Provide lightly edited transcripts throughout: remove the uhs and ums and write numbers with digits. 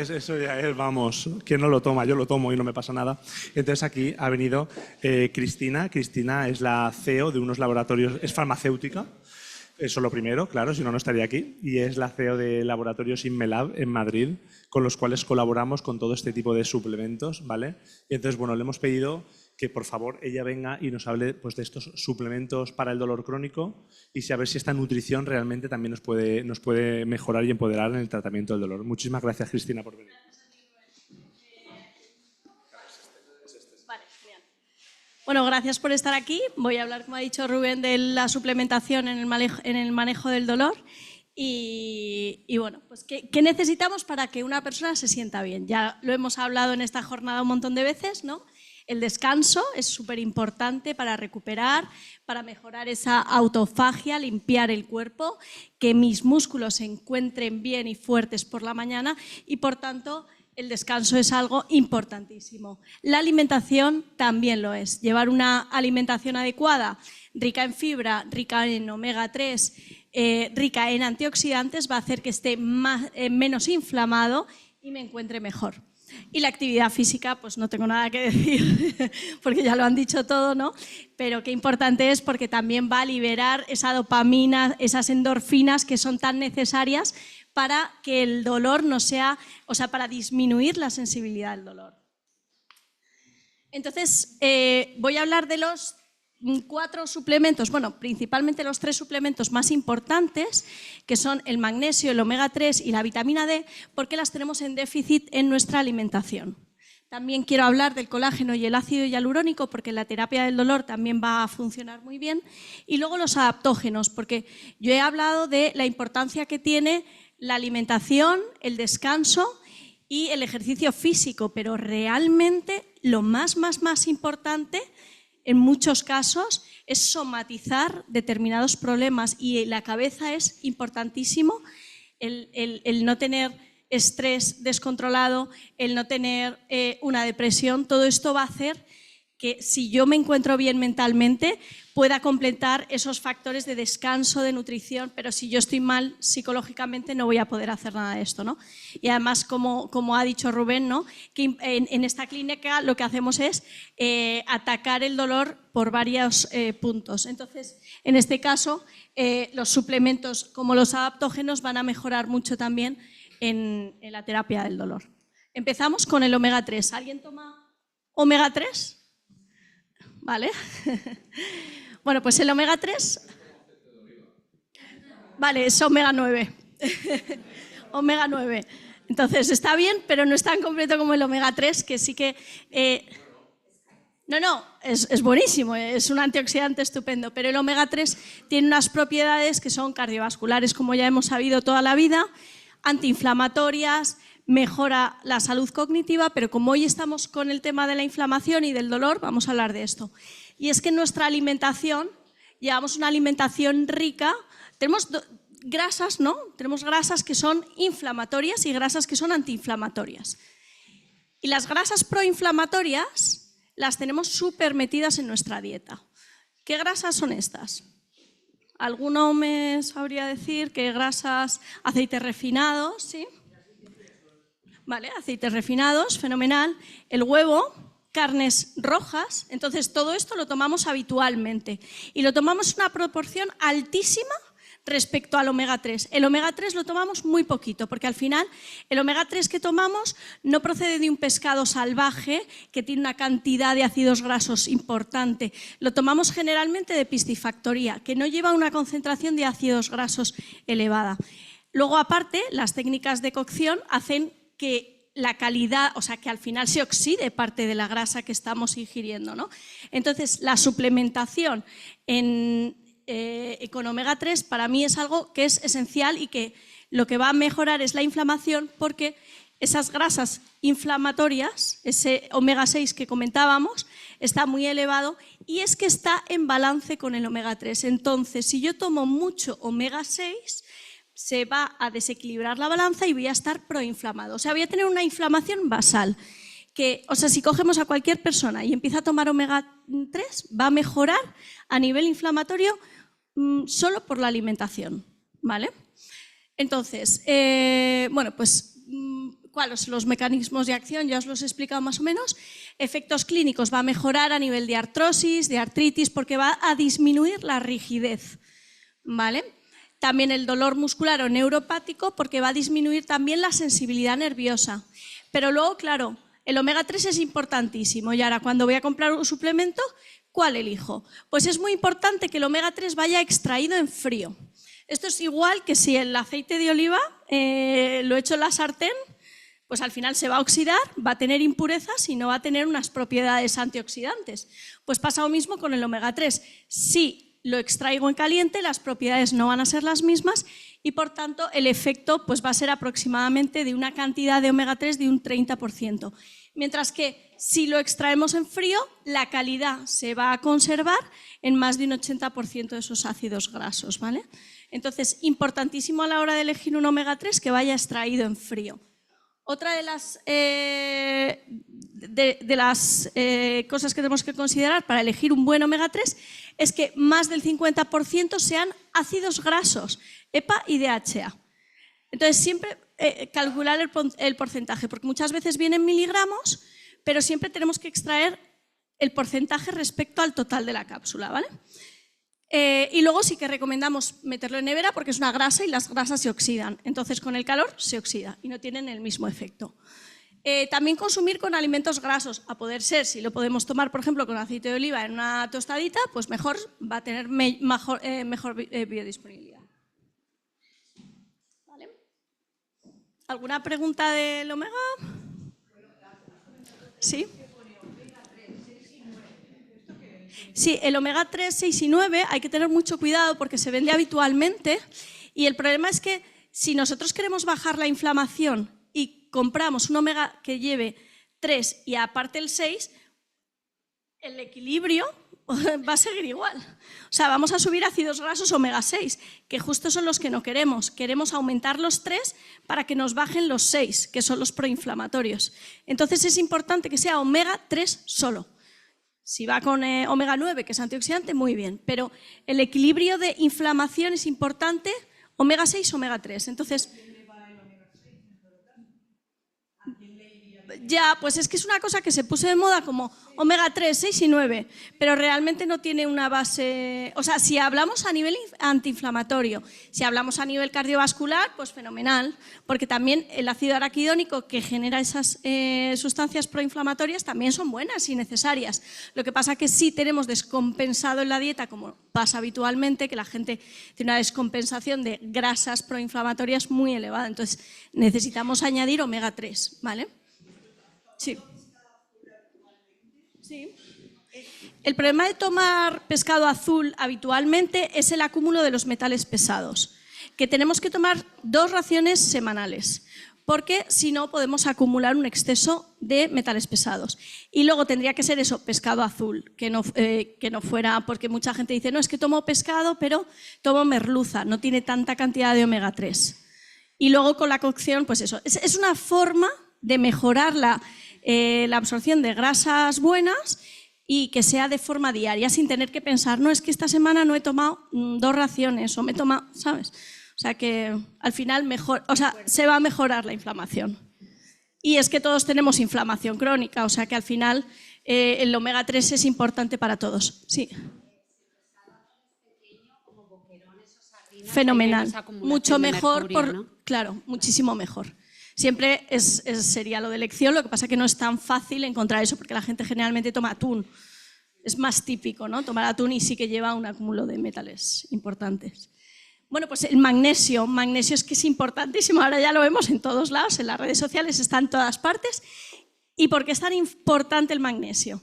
Eso ya es, vamos, ¿quién no lo toma? Yo lo tomo y no me pasa nada. Entonces aquí ha venido Cristina. Cristina es la CEO de unos laboratorios, es farmacéutica. Eso lo primero, claro, si no, no estaría aquí. Y es la CEO de Laboratorios Inmelab en Madrid, con los cuales colaboramos con todo este tipo de suplementos, ¿vale? Y entonces, bueno, le hemos pedido que por favor ella venga y nos hable pues, de estos suplementos para el dolor crónico y a ver si esta nutrición realmente también nos puede mejorar y empoderar en el tratamiento del dolor. Muchísimas gracias, Cristina, por venir. Vale, genial. Bueno, gracias por estar aquí. Voy a hablar, como ha dicho Rubén, de la suplementación en el manejo del dolor. Y bueno, pues ¿qué necesitamos para que una persona se sienta bien? Ya lo hemos hablado en esta jornada un montón de veces, ¿no? El descanso es súper importante para recuperar, para mejorar esa autofagia, limpiar el cuerpo, que mis músculos se encuentren bien y fuertes por la mañana y, por tanto, el descanso es algo importantísimo. La alimentación también lo es. Llevar una alimentación adecuada, rica en fibra, rica en omega 3, rica en antioxidantes, va a hacer que esté menos inflamado y me encuentre mejor. Y la actividad física, pues no tengo nada que decir, porque ya lo han dicho todo, ¿no? Pero qué importante es porque también va a liberar esa dopamina, esas endorfinas que son tan necesarias para que el dolor no sea, o sea, para disminuir la sensibilidad del dolor. Entonces, voy a hablar de los 4 suplementos, bueno, principalmente los 3 suplementos más importantes, que son el magnesio, el omega 3 y la vitamina D, porque las tenemos en déficit en nuestra alimentación. También quiero hablar del colágeno y el ácido hialurónico, porque en la terapia del dolor también va a funcionar muy bien. Y luego los adaptógenos, porque yo he hablado de la importancia que tiene la alimentación, el descanso y el ejercicio físico, pero realmente lo más importante en muchos casos es somatizar determinados problemas y la cabeza es importantísimo, el no tener estrés descontrolado, el no tener una depresión. Todo esto va a hacer que si yo me encuentro bien mentalmente pueda completar esos factores de descanso, de nutrición, pero si yo estoy mal psicológicamente no voy a poder hacer nada de esto, ¿no? Y además, como ha dicho Rubén, ¿no? Que en esta clínica lo que hacemos es atacar el dolor por varios puntos. Entonces, en este caso, los suplementos como los adaptógenos van a mejorar mucho también en la terapia del dolor. Empezamos con el omega 3. ¿Alguien toma omega 3? ¿Vale? Bueno, pues el omega 3... Vale, es omega 9. Omega 9. Entonces, está bien, pero no es tan completo como el omega 3, que sí que... No, es buenísimo, es un antioxidante estupendo, pero el omega 3 tiene unas propiedades que son cardiovasculares, como ya hemos sabido toda la vida, antiinflamatorias, mejora la salud cognitiva, pero como hoy estamos con el tema de la inflamación y del dolor, vamos a hablar de esto. Y es que en nuestra alimentación, llevamos una alimentación rica, tenemos grasas, ¿no? Tenemos grasas que son inflamatorias y grasas que son antiinflamatorias. Y las grasas proinflamatorias las tenemos súper metidas en nuestra dieta. ¿Qué grasas son estas? ¿Alguno me sabría decir qué grasas? Aceites refinados, ¿sí? Vale, aceites refinados, fenomenal. El huevo, carnes rojas. Entonces, todo esto lo tomamos habitualmente. Y lo tomamos en una proporción altísima respecto al omega 3. El omega 3 lo tomamos muy poquito, porque al final el omega 3 que tomamos no procede de un pescado salvaje que tiene una cantidad de ácidos grasos importante. Lo tomamos generalmente de piscifactoría, que no lleva una concentración de ácidos grasos elevada. Luego, aparte, las técnicas de cocción hacen que la calidad, o sea, que al final se oxide parte de la grasa que estamos ingiriendo, ¿no? Entonces, la suplementación con omega 3 para mí es algo que es esencial y que lo que va a mejorar es la inflamación, porque esas grasas inflamatorias, ese omega 6 que comentábamos, está muy elevado y es que está en balance con el omega 3. Entonces, si yo tomo mucho omega 6, se va a desequilibrar la balanza y voy a estar proinflamado. O sea, voy a tener una inflamación basal. O sea, si cogemos a cualquier persona y empieza a tomar omega 3, va a mejorar a nivel inflamatorio solo por la alimentación, ¿vale? Entonces, bueno, pues ¿Cuáles son los mecanismos de acción? Ya os los he explicado más o menos. Efectos clínicos, va a mejorar a nivel de artrosis, de artritis, porque va a disminuir la rigidez, ¿vale? También el dolor muscular o neuropático, porque va a disminuir también la sensibilidad nerviosa. Pero luego, claro, el omega 3 es importantísimo. Y ahora, cuando voy a comprar un suplemento, ¿cuál elijo? Pues es muy importante que el omega 3 vaya extraído en frío. Esto es igual que si el aceite de oliva lo echo en la sartén, pues al final se va a oxidar, va a tener impurezas y no va a tener unas propiedades antioxidantes. Pues pasa lo mismo con el omega 3. Si lo extraigo en caliente, las propiedades no van a ser las mismas y por tanto el efecto pues, va a ser aproximadamente de una cantidad de omega 3 de un 30%. Mientras que si lo extraemos en frío, la calidad se va a conservar en más de un 80% de esos ácidos grasos, ¿vale? Entonces, importantísimo a la hora de elegir un omega 3 que vaya extraído en frío. Otra de las cosas que tenemos que considerar para elegir un buen omega 3 es que más del 50% sean ácidos grasos, EPA y DHA. Entonces, siempre calcular el porcentaje, porque muchas veces vienen miligramos, pero siempre tenemos que extraer el porcentaje respecto al total de la cápsula, ¿vale? Y luego sí que recomendamos meterlo en nevera porque es una grasa y las grasas se oxidan. Entonces con el calor se oxida y no tienen el mismo efecto. También consumir con alimentos grasos, a poder ser, si lo podemos tomar por ejemplo con aceite de oliva en una tostadita, pues mejor, va a tener mejor biodisponibilidad. ¿Vale? ¿Alguna pregunta del omega? ¿Sí? Sí, el omega 3, 6 y 9 hay que tener mucho cuidado porque se vende habitualmente y el problema es que si nosotros queremos bajar la inflamación y compramos un omega que lleve 3 y aparte el 6, el equilibrio va a seguir igual. O sea, vamos a subir ácidos grasos omega 6, que justo son los que no queremos. Queremos aumentar los 3 para que nos bajen los 6, que son los proinflamatorios. Entonces es importante que sea omega 3 solo. Si va con omega 9, que es antioxidante, muy bien. Pero el equilibrio de inflamación es importante, omega 6, omega 3. Entonces, ya, pues es que es una cosa que se puso de moda como omega 3, 6 y 9, pero realmente no tiene una base. O sea, si hablamos a nivel antiinflamatorio, si hablamos a nivel cardiovascular, pues fenomenal, porque también el ácido araquidónico que genera esas sustancias proinflamatorias también son buenas y necesarias. Lo que pasa es que sí tenemos descompensado en la dieta, como pasa habitualmente, que la gente tiene una descompensación de grasas proinflamatorias muy elevada. Entonces, necesitamos añadir omega 3, ¿vale? Sí. Sí. El problema de tomar pescado azul habitualmente es el acúmulo de los metales pesados, que tenemos que tomar 2 raciones semanales, porque si no podemos acumular un exceso de metales pesados. Y luego tendría que ser eso, pescado azul, que no fuera, porque mucha gente dice, no, es que tomo pescado, pero tomo merluza, no tiene tanta cantidad de omega 3. Y luego con la cocción, pues eso, es una forma de mejorar la absorción de grasas buenas y que sea de forma diaria, sin tener que pensar, no, es que esta semana no he tomado 2 raciones o me he tomado, ¿sabes? O sea que al final se va a mejorar la inflamación. Y es que todos tenemos inflamación crónica, o sea que al final el omega 3 es importante para todos. Sí. Fenomenal. Mucho mejor, claro, muchísimo mejor. Siempre sería lo de elección, lo que pasa es que no es tan fácil encontrar eso porque la gente generalmente toma atún. Es más típico, ¿no? Tomar atún y sí que lleva un acúmulo de metales importantes. Bueno, pues el magnesio es que es importantísimo, ahora ya lo vemos en todos lados, en las redes sociales, está en todas partes. ¿Y por qué es tan importante el magnesio?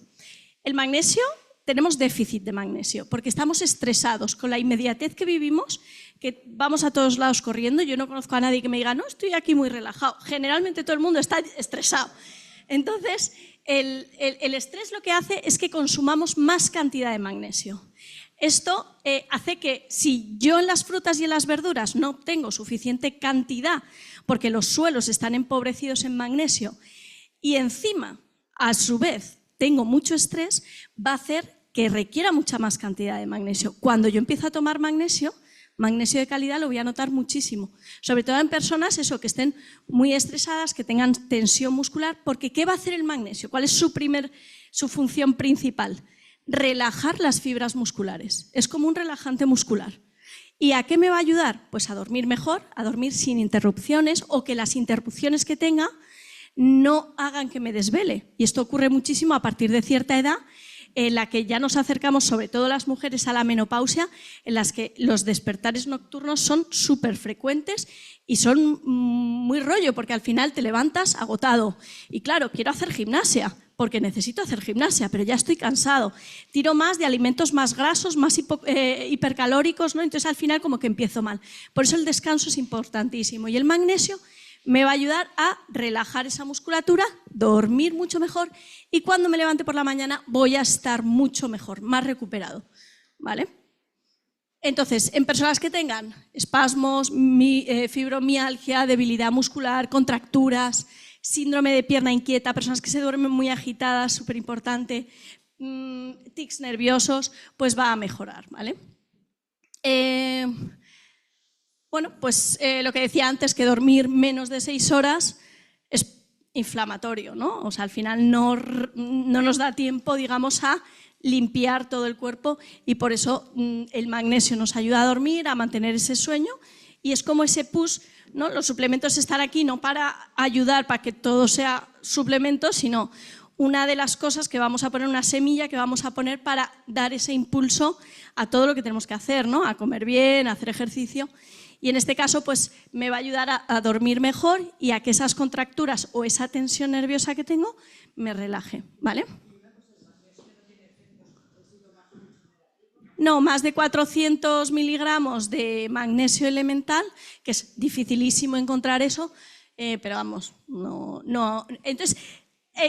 El magnesio, tenemos déficit de magnesio porque estamos estresados con la inmediatez que vivimos, que vamos a todos lados corriendo. Yo no conozco a nadie que me diga, no, estoy aquí muy relajado. Generalmente todo el mundo está estresado. Entonces, el estrés lo que hace es que consumamos más cantidad de magnesio. Esto hace que si yo en las frutas y en las verduras no obtengo suficiente cantidad, porque los suelos están empobrecidos en magnesio, y encima, a su vez, tengo mucho estrés, va a hacer que requiera mucha más cantidad de magnesio. Cuando yo empiezo a tomar magnesio, magnesio de calidad lo voy a notar muchísimo. Sobre todo en personas que estén muy estresadas, que tengan tensión muscular, porque ¿qué va a hacer el magnesio? ¿Cuál es su función principal? Relajar las fibras musculares. Es como un relajante muscular. ¿Y a qué me va a ayudar? Pues a dormir mejor, a dormir sin interrupciones o que las interrupciones que tenga no hagan que me desvele. Y esto ocurre muchísimo a partir de cierta edad en la que ya nos acercamos, sobre todo las mujeres, a la menopausia, en las que los despertares nocturnos son súper frecuentes y son muy rollo, porque al final te levantas agotado. Y claro, quiero hacer gimnasia, porque necesito hacer gimnasia, pero ya estoy cansado. Tiro más de alimentos más grasos, más hipercalóricos, ¿no? Entonces al final como que empiezo mal. Por eso el descanso es importantísimo. Y el magnesio me va a ayudar a relajar esa musculatura, dormir mucho mejor y cuando me levante por la mañana voy a estar mucho mejor, más recuperado, ¿vale? Entonces, en personas que tengan espasmos, fibromialgia, debilidad muscular, contracturas, síndrome de pierna inquieta, personas que se duermen muy agitadas, súper importante, tics nerviosos, pues va a mejorar, ¿vale? Bueno, pues lo que decía antes, que dormir menos de 6 horas es inflamatorio, ¿no? O sea, al final no nos da tiempo, digamos, a limpiar todo el cuerpo y por eso el magnesio nos ayuda a dormir, a mantener ese sueño y es como ese push, ¿no? Los suplementos están aquí no para ayudar, para que todo sea suplemento, sino una de las cosas que vamos a poner, una semilla que vamos a poner para dar ese impulso a todo lo que tenemos que hacer, ¿no? A comer bien, a hacer ejercicio. Y en este caso, pues me va a ayudar a dormir mejor y a que esas contracturas o esa tensión nerviosa que tengo me relaje, ¿vale? No, más de 400 miligramos de magnesio elemental, que es dificilísimo encontrar eso, pero vamos, no. Entonces,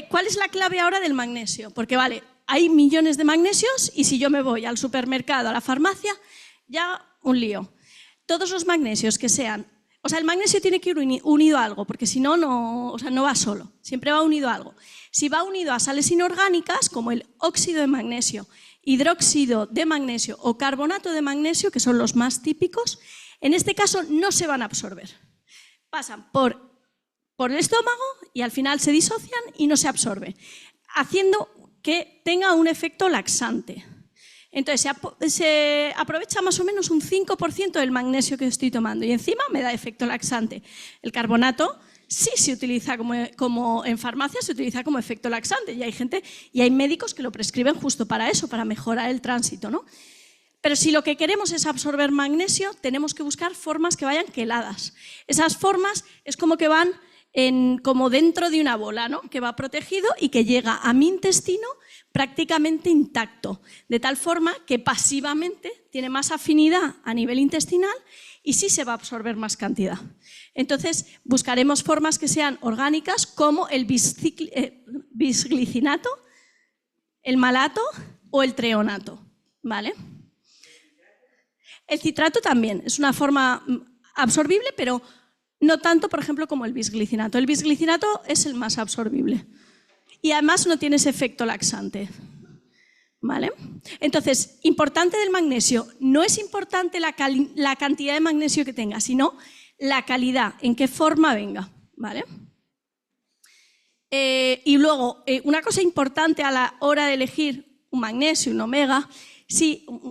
¿cuál es la clave ahora del magnesio? Porque vale, hay millones de magnesios y si yo me voy al supermercado, a la farmacia, ya un lío. Todos los magnesios que sean, o sea, el magnesio tiene que ir unido a algo, porque si no, o sea, no va solo, siempre va unido a algo. Si va unido a sales inorgánicas, como el óxido de magnesio, hidróxido de magnesio o carbonato de magnesio, que son los más típicos, en este caso no se van a absorber. Pasan por el estómago y al final se disocian y no se absorbe, haciendo que tenga un efecto laxante. Entonces se aprovecha más o menos un 5% del magnesio que estoy tomando y encima me da efecto laxante. El carbonato sí se utiliza como en farmacia, se utiliza como efecto laxante y hay gente y hay médicos que lo prescriben justo para eso, para mejorar el tránsito, ¿no? Pero si lo que queremos es absorber magnesio, tenemos que buscar formas que vayan queladas. Esas formas es como que van como dentro de una bola, ¿no? Que va protegido y que llega a mi intestino prácticamente intacto, de tal forma que pasivamente tiene más afinidad a nivel intestinal y sí se va a absorber más cantidad. Entonces, buscaremos formas que sean orgánicas como el bisglicinato, el malato o el treonato, ¿vale? El citrato también es una forma absorbible, pero no tanto, por ejemplo, como el bisglicinato. El bisglicinato es el más absorbible. Y además no tiene ese efecto laxante, ¿vale? Entonces, importante del magnesio, no es importante la cantidad de magnesio que tenga, sino la calidad, en qué forma venga, ¿vale? Y luego, una cosa importante a la hora de elegir un magnesio, un omega,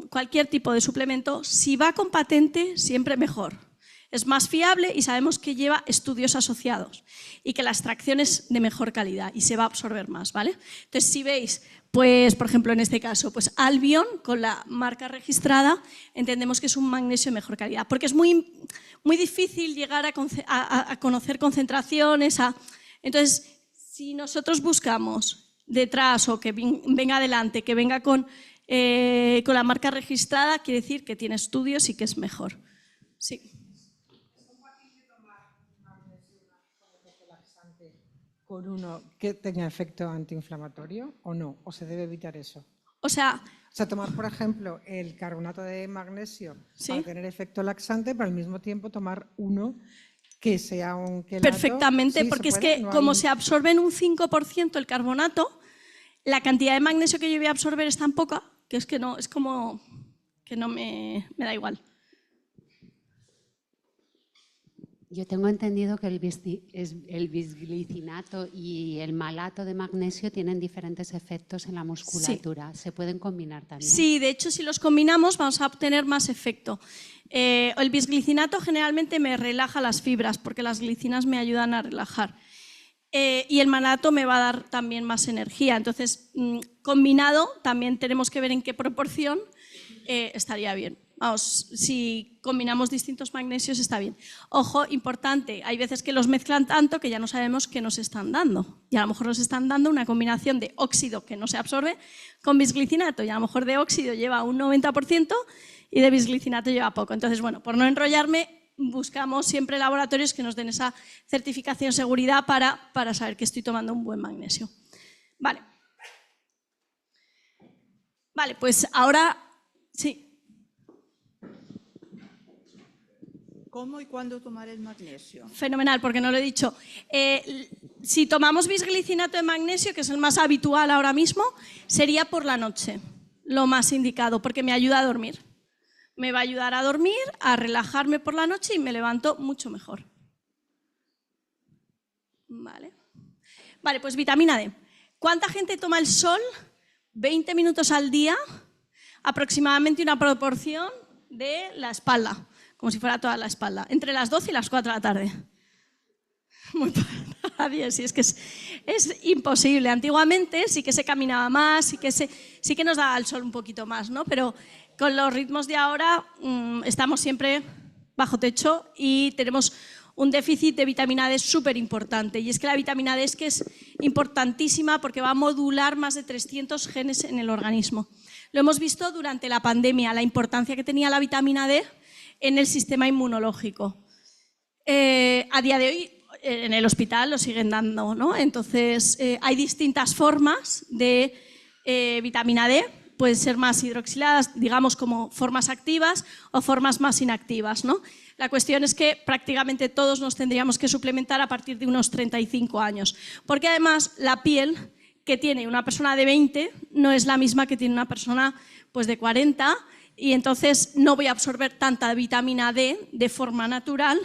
cualquier tipo de suplemento, si va con patente, siempre mejor. Es más fiable y sabemos que lleva estudios asociados y que la extracción es de mejor calidad y se va a absorber más, ¿vale? Entonces, si veis, pues, por ejemplo, en este caso, pues Albion, con la marca registrada, entendemos que es un magnesio de mejor calidad, porque es muy difícil llegar a conocer concentraciones. Entonces, si nosotros buscamos detrás o que venga adelante, que venga con la marca registrada, quiere decir que tiene estudios y que es mejor. Sí. ¿Con uno que tenga efecto antiinflamatorio o no? ¿O se debe evitar eso? O sea, tomar, por ejemplo, el carbonato de magnesio ¿sí? para tener efecto laxante, pero al mismo tiempo tomar uno que sea un quelato. Perfectamente, ¿sí? Porque es que como se absorbe en un 5% el carbonato, la cantidad de magnesio que yo voy a absorber es tan poca que es que no, es como que no me da igual. Yo tengo entendido que el bisglicinato y el malato de magnesio tienen diferentes efectos en la musculatura. Sí. ¿Se pueden combinar también? Sí, de hecho, si los combinamos vamos a obtener más efecto. El bisglicinato generalmente me relaja las fibras porque las glicinas me ayudan a relajar. Y el malato me va a dar también más energía. Entonces, combinado, también tenemos que ver en qué proporción estaría bien. Vamos, si combinamos distintos magnesios está bien. Ojo, importante, hay veces que los mezclan tanto que ya no sabemos qué nos están dando. Y a lo mejor nos están dando una combinación de óxido que no se absorbe con bisglicinato y a lo mejor de óxido lleva un 90% y de bisglicinato lleva poco. Entonces, bueno, por no enrollarme, buscamos siempre laboratorios que nos den esa certificación de seguridad para saber que estoy tomando un buen magnesio. Vale. Vale, pues ahora sí. ¿Cómo y cuándo tomar el magnesio? Fenomenal, porque no lo he dicho. Si tomamos bisglicinato de magnesio, que es el más habitual ahora mismo, sería por la noche, lo más indicado, porque me ayuda a dormir. Me va a ayudar a dormir, a relajarme por la noche y me levanto mucho mejor. Vale, pues vitamina D. ¿Cuánta gente toma el sol? 20 minutos al día, aproximadamente una proporción de la espalda. Como si fuera toda la espalda, entre las 12 y las 4 de la tarde. Muy para nadie, sí, es que es imposible. Antiguamente sí que se caminaba más, sí que nos daba el sol un poquito más, ¿no? Pero con los ritmos de ahora estamos siempre bajo techo y tenemos un déficit de vitamina D súper importante. Y es que la vitamina D es importantísima porque va a modular más de 300 genes en el organismo. Lo hemos visto durante la pandemia, la importancia que tenía la vitamina D en el sistema inmunológico. A día de hoy en el hospital lo siguen dando, ¿no? Entonces hay distintas formas de vitamina D, pueden ser más hidroxiladas, digamos como formas activas o formas más inactivas, ¿no? La cuestión es que prácticamente todos nos tendríamos que suplementar a partir de unos 35 años, porque además la piel que tiene una persona de 20 no es la misma que tiene una persona pues, de 40, y entonces no voy a absorber tanta vitamina D de forma natural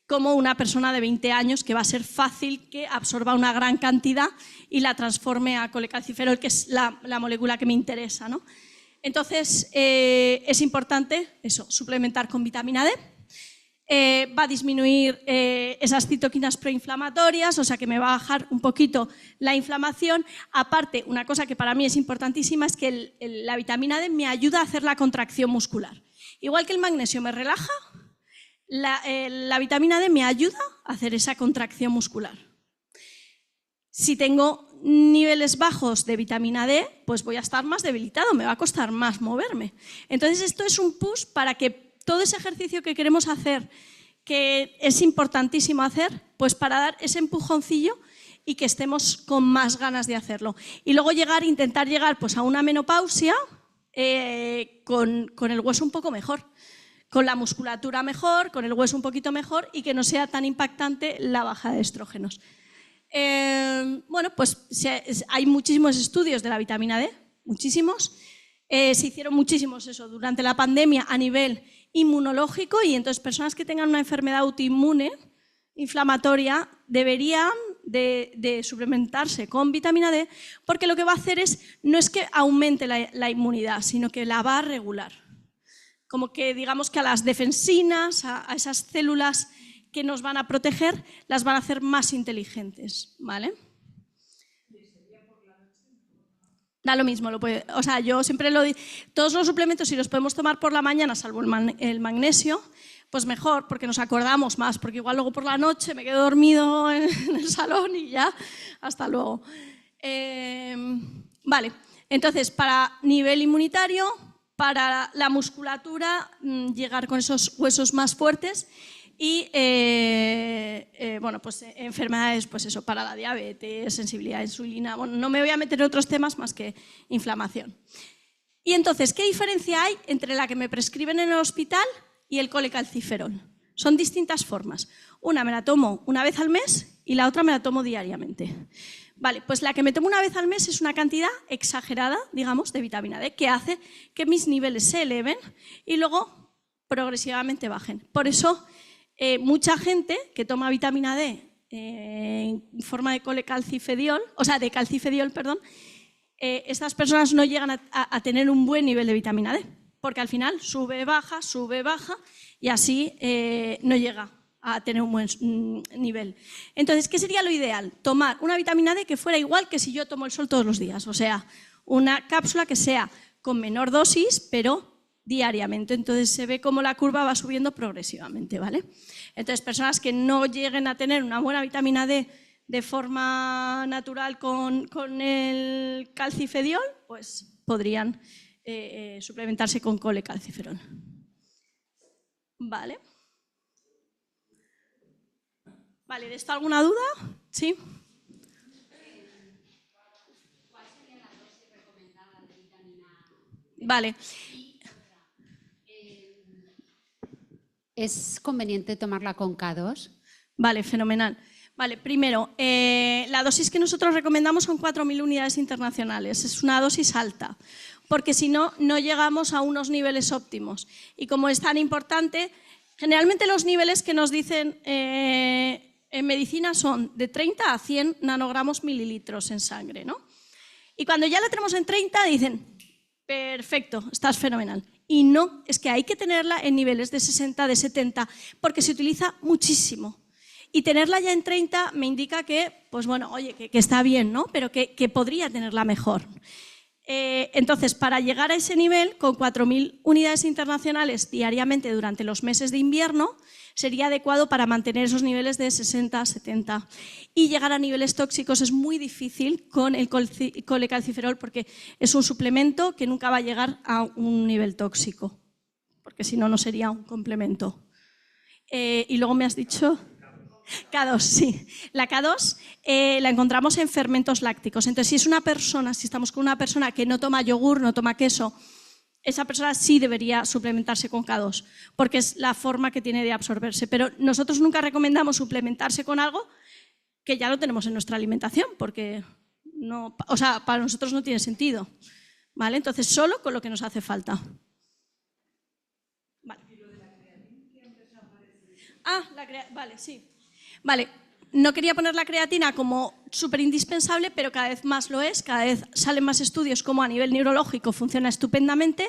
como una persona de 20 años, que va a ser fácil que absorba una gran cantidad y la transforme a colecalciferol, que es la molécula que me interesa, ¿no? Entonces, es importante eso, suplementar con vitamina D. Va a disminuir esas citoquinas proinflamatorias, o sea que me va a bajar un poquito la inflamación. Aparte, una cosa que para mí es importantísima es que la vitamina D me ayuda a hacer la contracción muscular. Igual que el magnesio me relaja, la vitamina D me ayuda a hacer esa contracción muscular. Si tengo niveles bajos de vitamina D, pues voy a estar más debilitado, me va a costar más moverme. Entonces, esto es un push para que todo ese ejercicio que queremos hacer, que es importantísimo hacer, pues para dar ese empujoncillo y que estemos con más ganas de hacerlo. Y luego intentar llegar pues a una menopausia con el hueso un poco mejor, con la musculatura mejor, con el hueso un poquito mejor y que no sea tan impactante la baja de estrógenos. Bueno, pues hay muchísimos estudios de la vitamina D, muchísimos. Se hicieron muchísimos durante la pandemia a nivel inmunológico, y entonces personas que tengan una enfermedad autoinmune inflamatoria deberían de suplementarse con vitamina D, porque lo que va a hacer no es que aumente la inmunidad, sino que la va a regular. Como que digamos que a las defensinas, a esas células que nos van a proteger, las van a hacer más inteligentes, ¿vale? Da lo mismo, o sea, yo siempre lo digo, todos los suplementos si los podemos tomar por la mañana, salvo el magnesio, pues mejor, porque nos acordamos más, porque igual luego por la noche me quedo dormido en el salón y ya, hasta luego. Vale, entonces para nivel inmunitario, para la musculatura, llegar con esos huesos más fuertes. Y bueno, pues enfermedades, pues eso, para la diabetes, sensibilidad a insulina. Bueno, no me voy a meter en otros temas más que inflamación. Y entonces, ¿qué diferencia hay entre la que me prescriben en el hospital y el colecalciferol? Son distintas formas. Una me la tomo una vez al mes y la otra me la tomo diariamente. Vale, pues la que me tomo una vez al mes es una cantidad exagerada, digamos, de vitamina D, que hace que mis niveles se eleven y luego progresivamente bajen. Por eso mucha gente que toma vitamina D en forma de colecalcifediol, o sea, de calcifediol, perdón, estas personas no llegan a tener un buen nivel de vitamina D, porque al final sube, baja, y así no llega a tener un buen nivel. Entonces, ¿qué sería lo ideal? Tomar una vitamina D que fuera igual que si yo tomo el sol todos los días, o sea, una cápsula que sea con menor dosis, pero diariamente. Entonces se ve cómo la curva va subiendo progresivamente, ¿vale? Entonces, personas que no lleguen a tener una buena vitamina D de forma natural con el calcifediol, pues podrían suplementarse con colecalciferol. ¿Vale? Vale, ¿de esto alguna duda? ¿Sí? ¿Cuál sería la dosis recomendada de vitamina D? Vale. ¿Es conveniente tomarla con K2? Vale, fenomenal. Vale, primero, la dosis que nosotros recomendamos son 4.000 unidades internacionales. Es una dosis alta, porque si no, no llegamos a unos niveles óptimos. Y como es tan importante, generalmente los niveles que nos dicen en medicina son de 30 a 100 nanogramos mililitros en sangre, ¿no? Y cuando ya la tenemos en 30, dicen, perfecto, estás fenomenal. Y no, es que hay que tenerla en niveles de 60, de 70, porque se utiliza muchísimo. Y tenerla ya en 30 me indica que, pues bueno, oye, que está bien, ¿no? Pero que podría tenerla mejor. Entonces, para llegar a ese nivel, con 4.000 unidades internacionales diariamente durante los meses de invierno, sería adecuado para mantener esos niveles de 60, 70. Y llegar a niveles tóxicos es muy difícil con el colecalciferol, porque es un suplemento que nunca va a llegar a un nivel tóxico, porque si no, no sería un complemento. Y luego me has dicho... K2, sí. La K2 la encontramos en fermentos lácticos. Entonces, si estamos con una persona que no toma yogur, no toma queso, esa persona sí debería suplementarse con K2, porque es la forma que tiene de absorberse. Pero nosotros nunca recomendamos suplementarse con algo que ya lo tenemos en nuestra alimentación, porque no, o sea, para nosotros no tiene sentido. ¿Vale? Entonces, solo con lo que nos hace falta. Vale. Vale, sí. Vale, no quería poner la creatina como súper indispensable, pero cada vez más lo es, cada vez salen más estudios como a nivel neurológico funciona estupendamente,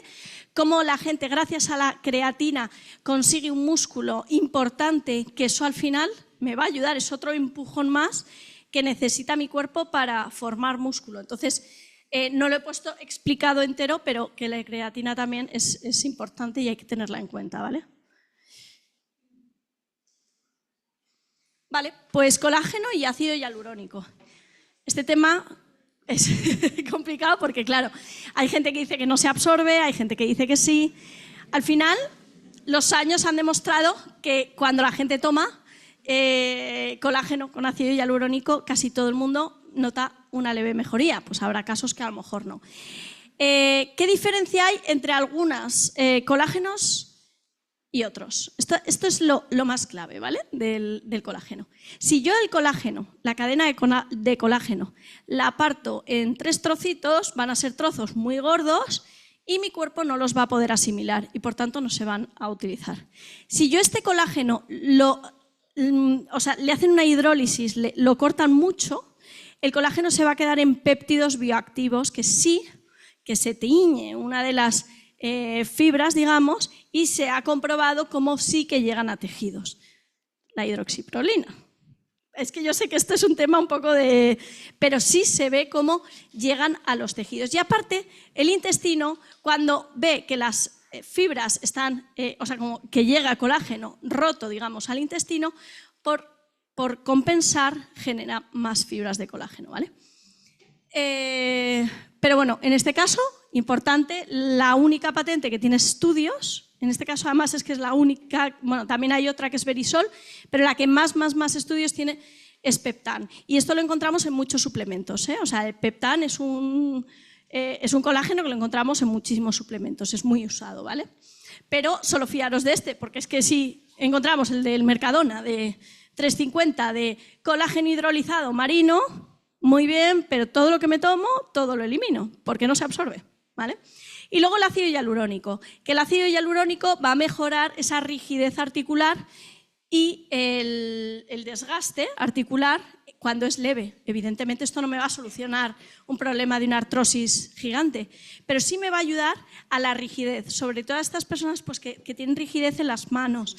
como la gente gracias a la creatina consigue un músculo importante, que eso al final me va a ayudar, es otro empujón más que necesita mi cuerpo para formar músculo. Entonces, no lo he puesto explicado entero, pero que la creatina también es importante y hay que tenerla en cuenta, ¿vale? Vale, pues colágeno y ácido hialurónico. Este tema es complicado porque, claro, hay gente que dice que no se absorbe, hay gente que dice que sí. Al final, los años han demostrado que cuando la gente toma colágeno con ácido hialurónico, casi todo el mundo nota una leve mejoría. Pues habrá casos que a lo mejor no. ¿Qué diferencia hay entre algunos colágenos y otros? Esto es lo más clave, ¿vale? Del colágeno. Si yo el colágeno, la cadena de colágeno, la parto en 3 trocitos, van a ser trozos muy gordos y mi cuerpo no los va a poder asimilar y por tanto no se van a utilizar. Si yo este colágeno le hacen una hidrólisis, lo cortan mucho, el colágeno se va a quedar en péptidos bioactivos que sí, que se tiñe una de las fibras, digamos, y se ha comprobado cómo sí que llegan a tejidos. La hidroxiprolina. Es que yo sé que esto es un tema un poco de... pero sí se ve cómo llegan a los tejidos. Y aparte, el intestino, cuando ve que las fibras están, o sea, como que llega colágeno roto, digamos, al intestino, por compensar, genera más fibras de colágeno, ¿vale? Pero bueno, en este caso, importante, la única patente que tiene estudios, en este caso además es que es la única, bueno, también hay otra que es Verisol, pero la que más estudios tiene es Peptan. Y esto lo encontramos en muchos suplementos, ¿eh? O sea, el Peptan es un colágeno que lo encontramos en muchísimos suplementos, es muy usado, ¿vale? Pero solo fiaros de este, porque es que si encontramos el del Mercadona de 350 de colágeno hidrolizado marino, muy bien, pero todo lo que me tomo, todo lo elimino, porque no se absorbe, ¿vale? Y luego el ácido hialurónico, que el ácido hialurónico va a mejorar esa rigidez articular y el desgaste articular cuando es leve. Evidentemente esto no me va a solucionar un problema de una artrosis gigante, pero sí me va a ayudar a la rigidez, sobre todo a estas personas pues, que tienen rigidez en las manos,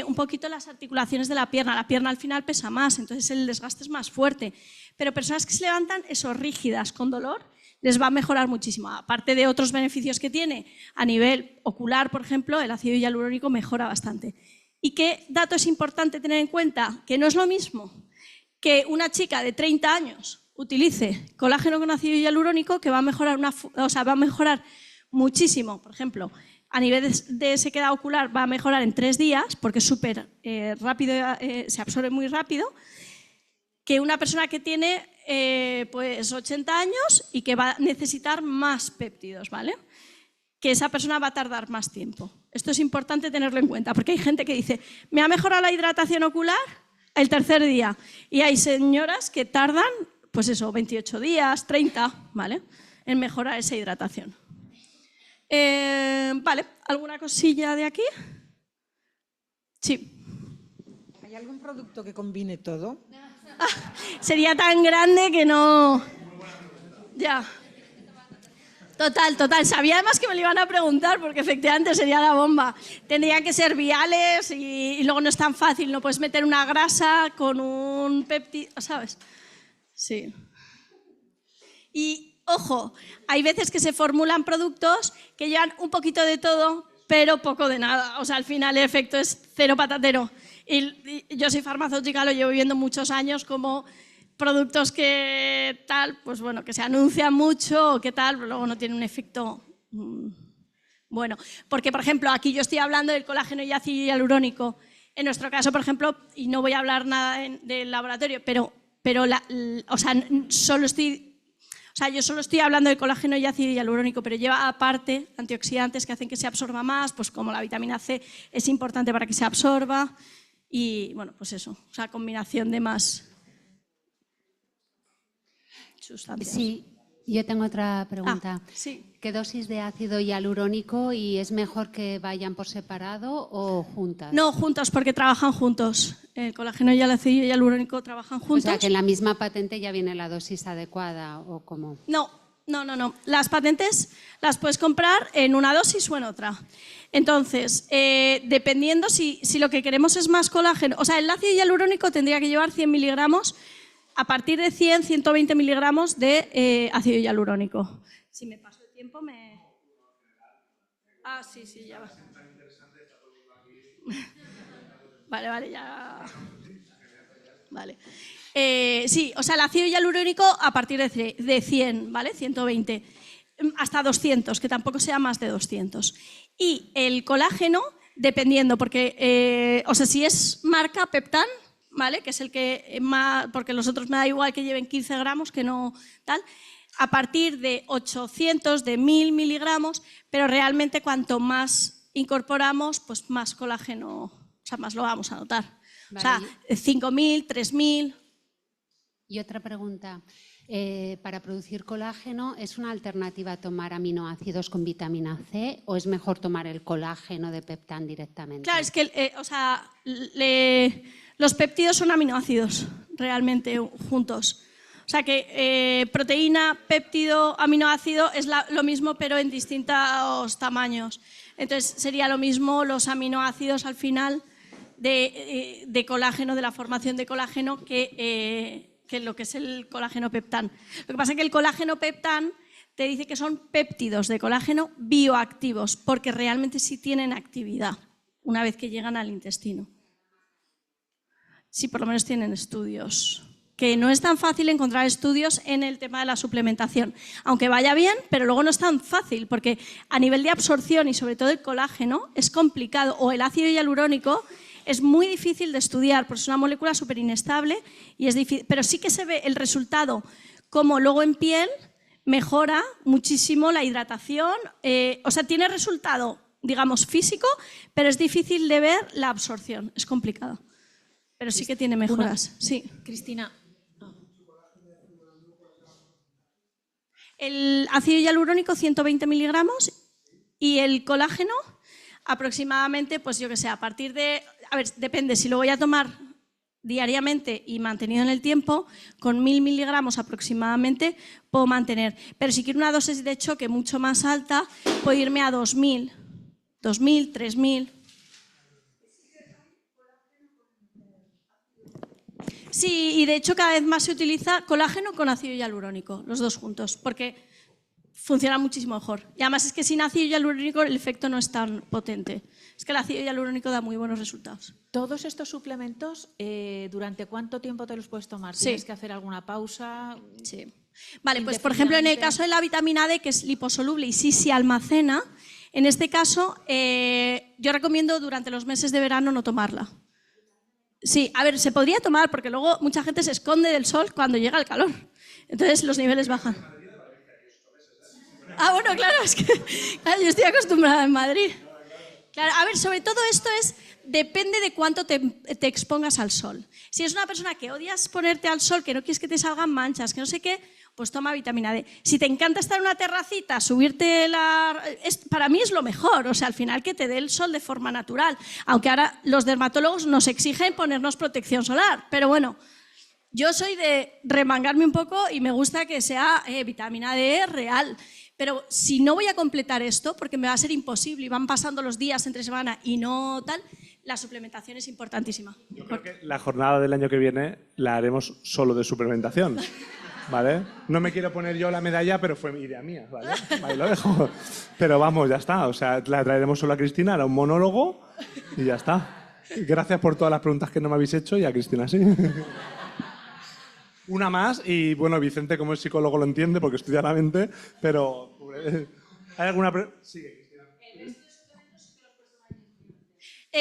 un poquito las articulaciones de la pierna al final pesa más, entonces el desgaste es más fuerte, pero personas que se levantan eso, rígidas, con dolor, les va a mejorar muchísimo. Aparte de otros beneficios que tiene a nivel ocular, por ejemplo, el ácido hialurónico mejora bastante. ¿Y qué dato es importante tener en cuenta? Que no es lo mismo que una chica de 30 años utilice colágeno con ácido hialurónico, que va a mejorar, va a mejorar muchísimo. Por ejemplo, a nivel de sequedad ocular va a mejorar en 3 días, porque es súper rápido, se absorbe muy rápido, que una persona que tiene pues 80 años y que va a necesitar más péptidos, ¿vale? Que esa persona va a tardar más tiempo. Esto es importante tenerlo en cuenta, porque hay gente que dice, me ha mejorado la hidratación ocular el 3er día, y hay señoras que tardan, pues eso, 28 días, 30, ¿vale?, en mejorar esa hidratación. Vale, ¿alguna cosilla de aquí? Sí. ¿Hay algún producto que combine todo? Sería tan grande que no... Ya. Total. Sabía además que me lo iban a preguntar porque efectivamente sería la bomba. Tendrían que ser viales y luego no es tan fácil. No puedes meter una grasa con un péptido, ¿sabes? Sí. Y, ojo, hay veces que se formulan productos que llevan un poquito de todo, pero poco de nada. O sea, al final el efecto es cero patatero. Y yo soy farmacéutica, lo llevo viendo muchos años como... productos que tal, pues bueno, que se anuncian mucho o que tal, pero luego no tienen un efecto bueno. Porque, por ejemplo, aquí yo estoy hablando del colágeno y ácido hialurónico. En nuestro caso, por ejemplo, y no voy a hablar nada del laboratorio, pero yo solo estoy hablando del colágeno y ácido hialurónico, pero lleva aparte antioxidantes que hacen que se absorba más, pues como la vitamina C es importante para que se absorba y, bueno, pues eso, o sea, combinación de más... sustancias. Sí, yo tengo otra pregunta. Sí. ¿Qué dosis de ácido hialurónico y es mejor que vayan por separado o juntas? No, juntos, porque trabajan juntos. El colágeno y el ácido hialurónico trabajan juntos. O sea, que en la misma patente ya viene la dosis adecuada o cómo. No. Las patentes las puedes comprar en una dosis o en otra. Entonces, dependiendo si lo que queremos es más colágeno, o sea, el ácido hialurónico tendría que llevar 100 miligramos. A partir de 100, 120 miligramos de ácido hialurónico. Si me paso el tiempo, me... Ah, sí, ya va. Vale, ya... Vale. Sí, o sea, el ácido hialurónico a partir de 100, ¿vale? 120. Hasta 200, que tampoco sea más de 200. Y el colágeno, dependiendo, porque, si es marca Peptan, ¿vale? Que es el que más, porque los otros me da igual que lleven 15 gramos que no tal, a partir de 800, de 1000 miligramos, pero realmente cuanto más incorporamos, pues más colágeno, o sea, más lo vamos a notar. Vale. O sea, 5000, 3000. Y otra pregunta, para producir colágeno, ¿es una alternativa tomar aminoácidos con vitamina C o es mejor tomar el colágeno de Peptan directamente? Claro, es que, los péptidos son aminoácidos, realmente, juntos. O sea que proteína, péptido, aminoácido es lo mismo, pero en distintos tamaños. Entonces, sería lo mismo los aminoácidos al final de colágeno, de la formación de colágeno, que lo que es el colágeno Peptan. Lo que pasa es que el colágeno Peptan te dice que son péptidos de colágeno bioactivos, porque realmente sí tienen actividad una vez que llegan al intestino. Sí, por lo menos tienen estudios. Que no es tan fácil encontrar estudios en el tema de la suplementación. Aunque vaya bien, pero luego no es tan fácil, porque a nivel de absorción y sobre todo el colágeno es complicado, o el ácido hialurónico es muy difícil de estudiar, porque es una molécula súper inestable, y es difícil, pero sí que se ve el resultado, como luego en piel mejora muchísimo la hidratación, tiene resultado, digamos, físico, pero es difícil de ver la absorción, es complicado. Pero sí que tiene mejoras. Sí. Cristina. El ácido hialurónico 120 miligramos y el colágeno aproximadamente, pues yo que sé, a partir de, a ver, depende, si lo voy a tomar diariamente y mantenido en el tiempo, con 1000 miligramos aproximadamente puedo mantener. Pero si quiero una dosis de choque mucho más alta, puedo irme a 2000, 3000. Sí, y de hecho cada vez más se utiliza colágeno con ácido hialurónico, los dos juntos, porque funciona muchísimo mejor. Y además es que sin ácido hialurónico el efecto no es tan potente. Es que el ácido hialurónico da muy buenos resultados. ¿Todos estos suplementos, durante cuánto tiempo te los puedes tomar? Sí. ¿Tienes que hacer alguna pausa? Sí. Vale, pues por ejemplo en el caso de la vitamina D, que es liposoluble y sí se almacena, en este caso yo recomiendo durante los meses de verano no tomarla. Sí, a ver, se podría tomar porque luego mucha gente se esconde del sol cuando llega el calor. Entonces los niveles bajan. Ah, bueno, claro, es que claro, yo estoy acostumbrada en Madrid. Claro, a ver, sobre todo esto depende de cuánto te expongas al sol. Si es una persona que odias ponerte al sol, que no quieres que te salgan manchas, que no sé qué, pues toma vitamina D. Si te encanta estar en una terracita, subirte para mí es lo mejor, o sea, al final que te dé el sol de forma natural. Aunque ahora los dermatólogos nos exigen ponernos protección solar, pero bueno, yo soy de remangarme un poco y me gusta que sea vitamina D real. Pero si no voy a completar esto, porque me va a ser imposible y van pasando los días entre semana y no tal, la suplementación es importantísima. Yo creo que la jornada del año que viene la haremos solo de suplementación, ¿vale? No me quiero poner yo la medalla, pero fue idea mía, ¿vale? Ahí lo dejo. Pero vamos, ya está. O sea, la traeremos solo a Cristina, hará un monólogo y ya está. Gracias por todas las preguntas que no me habéis hecho y a Cristina sí. Una más y, bueno, Vicente como es psicólogo lo entiende porque estudia la mente, pero ¿hay alguna pregunta? Sigue, Cristina.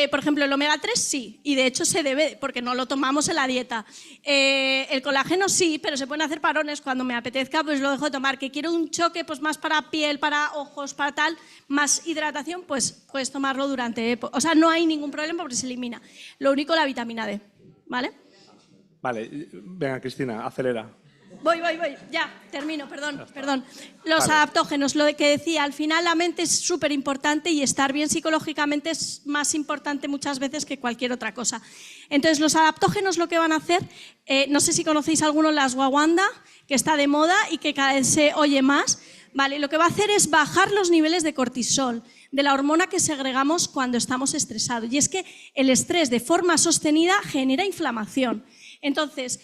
Por ejemplo, el omega 3 sí, y de hecho se debe, porque no lo tomamos en la dieta. El colágeno sí, pero se pueden hacer parones cuando me apetezca, pues lo dejo de tomar. Que quiero un choque pues más para piel, para ojos, para tal, más hidratación, pues puedes tomarlo durante... O sea, no hay ningún problema porque se elimina. Lo único, la vitamina D, ¿vale? Vale, venga, Cristina, acelera. Voy, ya, termino, perdón. Los adaptógenos, lo que decía, al final la mente es súper importante y estar bien psicológicamente es más importante muchas veces que cualquier otra cosa. Entonces, los adaptógenos lo que van a hacer, no sé si conocéis alguno, la ashwagandha, que está de moda y que cada vez se oye más, ¿vale? Lo que va a hacer es bajar los niveles de cortisol, de la hormona que segregamos cuando estamos estresados. Y es que el estrés de forma sostenida genera inflamación. Entonces,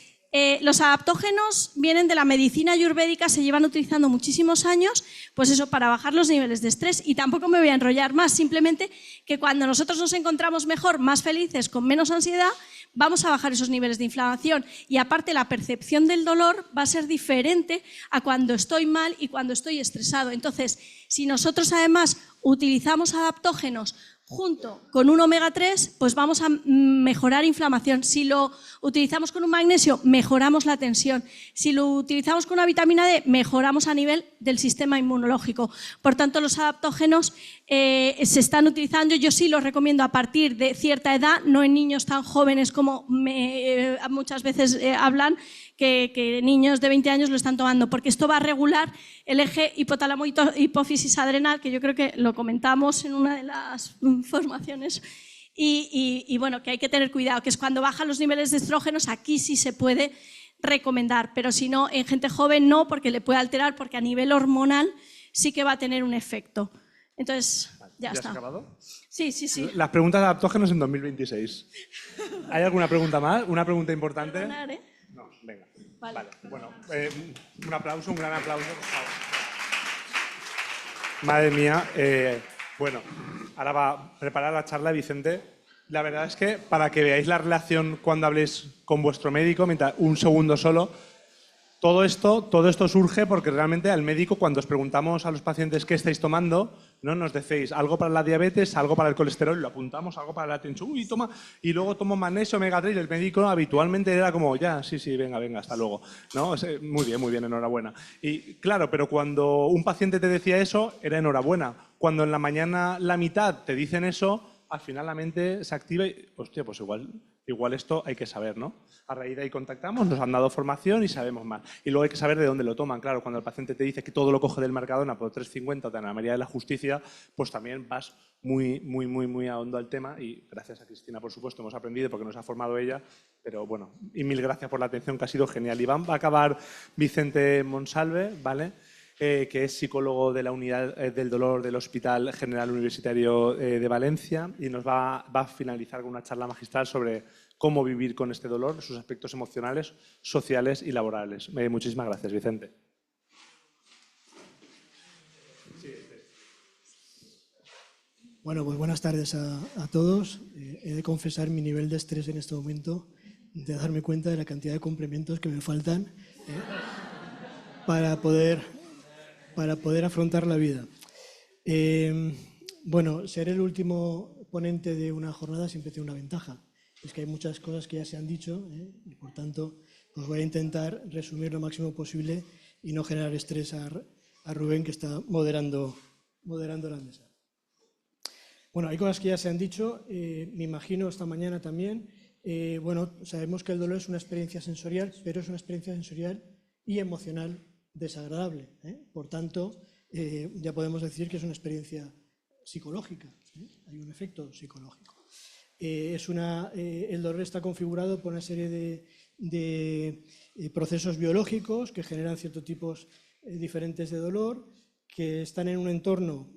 los adaptógenos vienen de la medicina ayurvédica, se llevan utilizando muchísimos años, pues eso, para bajar los niveles de estrés. Y tampoco me voy a enrollar más, simplemente que cuando nosotros nos encontramos mejor, más felices, con menos ansiedad, vamos a bajar esos niveles de inflamación. Y aparte, la percepción del dolor va a ser diferente a cuando estoy mal y cuando estoy estresado. Entonces, si nosotros además utilizamos adaptógenos junto con un omega 3, pues vamos a mejorar inflamación. Si lo utilizamos con un magnesio, mejoramos la tensión. Si lo utilizamos con una vitamina D, mejoramos a nivel del sistema inmunológico. Por tanto, los adaptógenos se están utilizando. Yo sí los recomiendo a partir de cierta edad, no en niños tan jóvenes como muchas veces hablan, que niños de 20 años lo están tomando, porque esto va a regular el eje hipotálamo-hipófisis adrenal, que yo creo que lo comentamos en una de las formaciones, y bueno, que hay que tener cuidado, que es cuando bajan los niveles de estrógenos, aquí sí se puede recomendar, pero si no, en gente joven no, porque le puede alterar, porque a nivel hormonal sí que va a tener un efecto. Entonces, ya está. ¿Ya has acabado? Sí. Las preguntas de adaptógenos en 2026. ¿Hay alguna pregunta más? ¿Una pregunta importante? Perdonar, ¿eh? No, venga. Vale. Bueno, un aplauso, un gran aplauso, por favor. Madre mía. Bueno, ahora va a preparar la charla, Vicente. La verdad es que para que veáis la relación cuando habléis con vuestro médico, mientras un segundo solo, todo esto surge porque realmente al médico, cuando os preguntamos a los pacientes qué estáis tomando, ¿no? Nos decís algo para la diabetes, algo para el colesterol, lo apuntamos, algo para la tensión, toma, y luego tomo magnesio, omega 3, y el médico habitualmente era como, ya, sí, venga, hasta luego. ¿No? Muy bien, enhorabuena. Y claro, pero cuando un paciente te decía eso, era enhorabuena. Cuando en la mañana la mitad te dicen eso, al final la mente se activa y, hostia, pues igual esto hay que saber, ¿no? A raíz de ahí contactamos, nos han dado formación y sabemos más. Y luego hay que saber de dónde lo toman. Claro, cuando el paciente te dice que todo lo coge del Mercadona por 3,50 o de la María de la Justicia, pues también vas muy a hondo al tema y gracias a Cristina, por supuesto, hemos aprendido porque nos ha formado ella, pero bueno, y mil gracias por la atención que ha sido genial. Y va a acabar Vicente Monsalve, ¿vale? Que es psicólogo de la Unidad del Dolor del Hospital General Universitario de Valencia y nos va a finalizar con una charla magistral sobre cómo vivir con este dolor, sus aspectos emocionales, sociales y laborales. Muchísimas gracias, Vicente. Bueno, pues buenas tardes a todos. He de confesar mi nivel de estrés en este momento, de darme cuenta de la cantidad de complementos que me faltan para poder afrontar la vida. Bueno, ser el último ponente de una jornada siempre tiene una ventaja. Es que hay muchas cosas que ya se han dicho y, por tanto, pues voy a intentar resumir lo máximo posible y no generar estrés a Rubén, que está moderando la mesa. Bueno, hay cosas que ya se han dicho, me imagino esta mañana también. Bueno, sabemos que el dolor es una experiencia sensorial, pero es una experiencia sensorial y emocional desagradable. Por tanto, ya podemos decir que es una experiencia psicológica. Hay un efecto psicológico. El dolor está configurado por una serie de procesos biológicos que generan ciertos tipos diferentes de dolor, que están en un entorno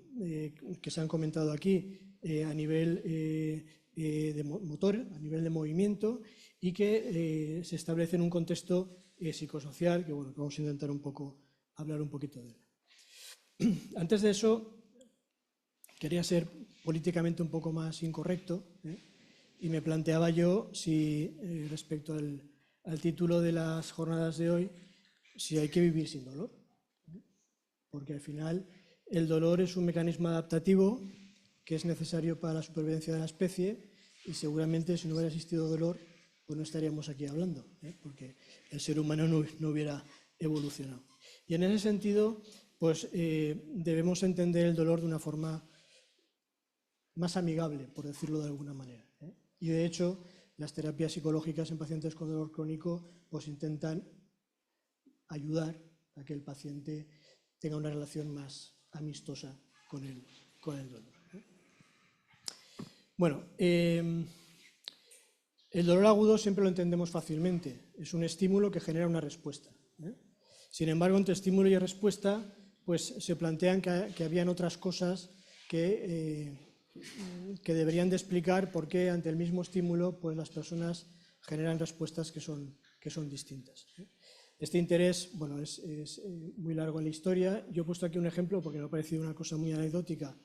que se han comentado aquí a nivel de motor, a nivel de movimiento, y que se establece en un contexto psicosocial, que bueno, vamos a intentar hablar un poquito de él. Antes de eso, quería ser políticamente un poco más incorrecto, y me planteaba yo si, respecto al título de las jornadas de hoy, si hay que vivir sin dolor. Porque al final el dolor es un mecanismo adaptativo que es necesario para la supervivencia de la especie y seguramente si no hubiera existido dolor, pues no estaríamos aquí hablando, porque el ser humano no hubiera evolucionado. Y en ese sentido, pues debemos entender el dolor de una forma más amigable, por decirlo de alguna manera. Y de hecho, las terapias psicológicas en pacientes con dolor crónico pues intentan ayudar a que el paciente tenga una relación más amistosa con el dolor. Bueno, el dolor agudo siempre lo entendemos fácilmente. Es un estímulo que genera una respuesta. Sin embargo, entre estímulo y respuesta, pues se plantean que habían otras cosas que deberían de explicar por qué ante el mismo estímulo pues las personas generan respuestas que son distintas. Este interés, bueno, es muy largo en la historia. Yo he puesto aquí un ejemplo porque me ha parecido una cosa muy anecdótica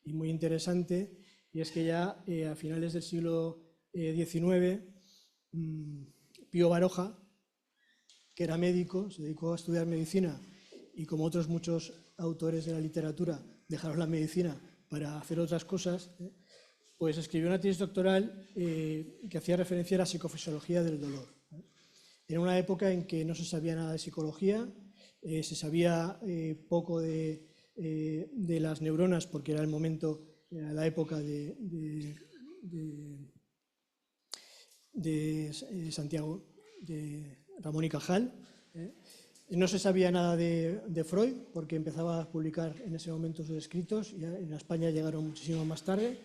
y muy interesante, y es que ya a finales del siglo XIX, Pío Baroja, que era médico, se dedicó a estudiar medicina y como otros muchos autores de la literatura dejaron la medicina para hacer otras cosas, pues escribió una tesis doctoral que hacía referencia a la psicofisiología del dolor. Era una época en que no se sabía nada de psicología, se sabía poco de las neuronas porque era el momento, era la época de Santiago, de Ramón y Cajal. No se sabía nada de Freud porque empezaba a publicar en ese momento sus escritos, y en España llegaron muchísimo más tarde,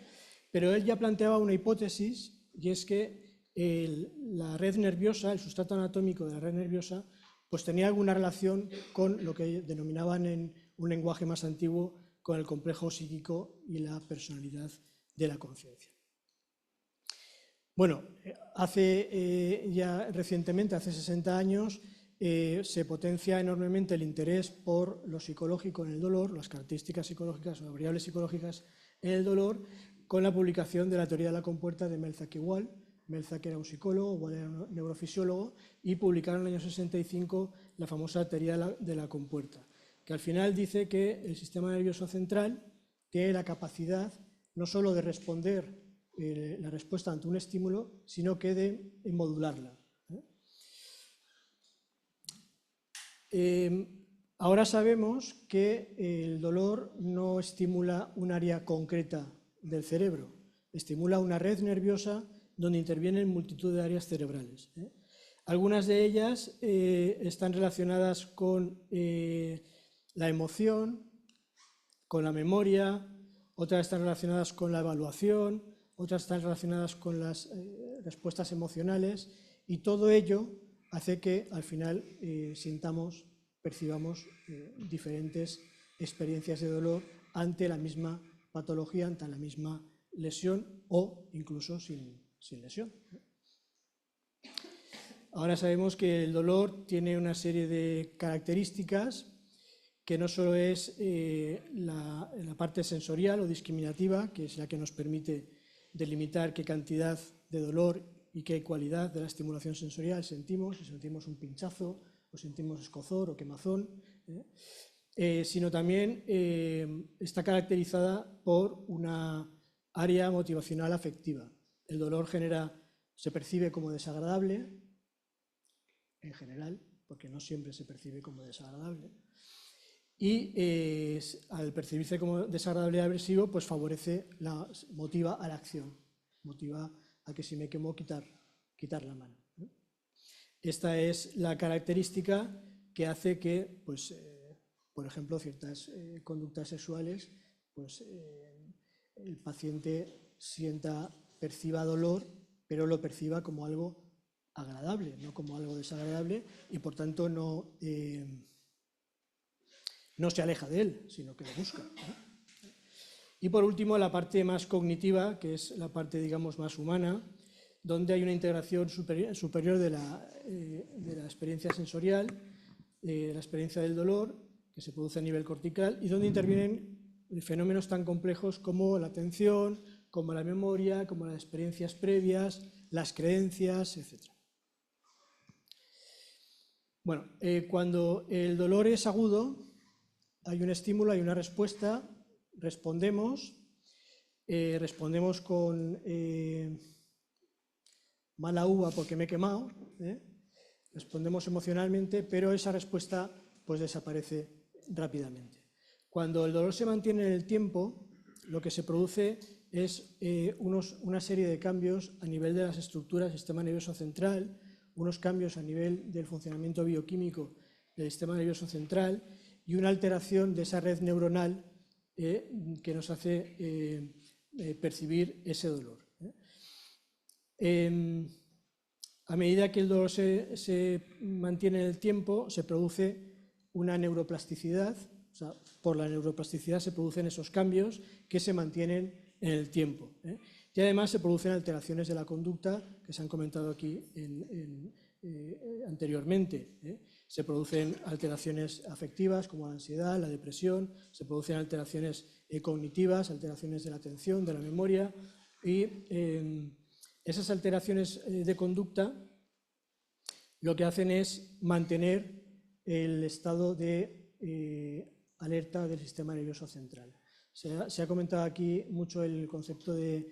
pero él ya planteaba una hipótesis, y es que la red nerviosa, el sustrato anatómico de la red nerviosa, pues tenía alguna relación con lo que denominaban en un lenguaje más antiguo con el complejo psíquico y la personalidad de la conciencia. Bueno, ya recientemente, hace 60 años, se potencia enormemente el interés por lo psicológico en el dolor, las características psicológicas o las variables psicológicas en el dolor, con la publicación de la teoría de la compuerta de Melzack y Wall. Melzack era un psicólogo, Wall era un neurofisiólogo, y publicaron en el año 65 la famosa teoría de la compuerta, que al final dice que el sistema nervioso central tiene la capacidad no solo de responder la respuesta ante un estímulo, sino que de modularla. Ahora sabemos que el dolor no estimula un área concreta del cerebro, estimula una red nerviosa donde intervienen multitud de áreas cerebrales. Algunas de ellas están relacionadas con la emoción, con la memoria, otras están relacionadas con la evaluación, otras están relacionadas con las respuestas emocionales, y todo ello hace que al final sintamos, percibamos diferentes experiencias de dolor ante la misma patología, ante la misma lesión o incluso sin lesión. Ahora sabemos que el dolor tiene una serie de características que no solo es la parte sensorial o discriminativa, que es la que nos permite delimitar qué cantidad de dolor y qué cualidad de la estimulación sensorial sentimos, si sentimos un pinchazo o sentimos escozor o quemazón, sino también está caracterizada por una área motivacional afectiva. El dolor se percibe como desagradable, en general, porque no siempre se percibe como desagradable, y al percibirse como desagradable y agresivo, pues motiva a la acción, motiva a que si me quemo quitar la mano. Esta es la característica que hace que, pues, por ejemplo, ciertas conductas sexuales, pues el paciente perciba dolor, pero lo perciba como algo agradable, no como algo desagradable, y por tanto no se aleja de él, sino que lo busca. Y por último, la parte más cognitiva, que es la parte, digamos, más humana, donde hay una integración superior de la experiencia sensorial, la experiencia del dolor, que se produce a nivel cortical, y donde intervienen fenómenos tan complejos como la atención, como la memoria, como las experiencias previas, las creencias, etc. Bueno, cuando el dolor es agudo, hay un estímulo, hay una respuesta, respondemos con mala uva porque me he quemado, respondemos emocionalmente, pero esa respuesta pues desaparece rápidamente. Cuando el dolor se mantiene en el tiempo, lo que se produce es una serie de cambios a nivel de las estructuras del sistema nervioso central, unos cambios a nivel del funcionamiento bioquímico del sistema nervioso central y una alteración de esa red neuronal que nos hace percibir ese dolor. A medida que el dolor se mantiene en el tiempo, se produce una neuroplasticidad, o sea, por la neuroplasticidad se producen esos cambios que se mantienen en el tiempo. Y además se producen alteraciones de la conducta que se han comentado aquí anteriormente. Se producen alteraciones afectivas como la ansiedad, la depresión, se producen alteraciones cognitivas, alteraciones de la atención, de la memoria, y esas alteraciones de conducta lo que hacen es mantener el estado de alerta del sistema nervioso central. Se ha comentado aquí mucho el concepto de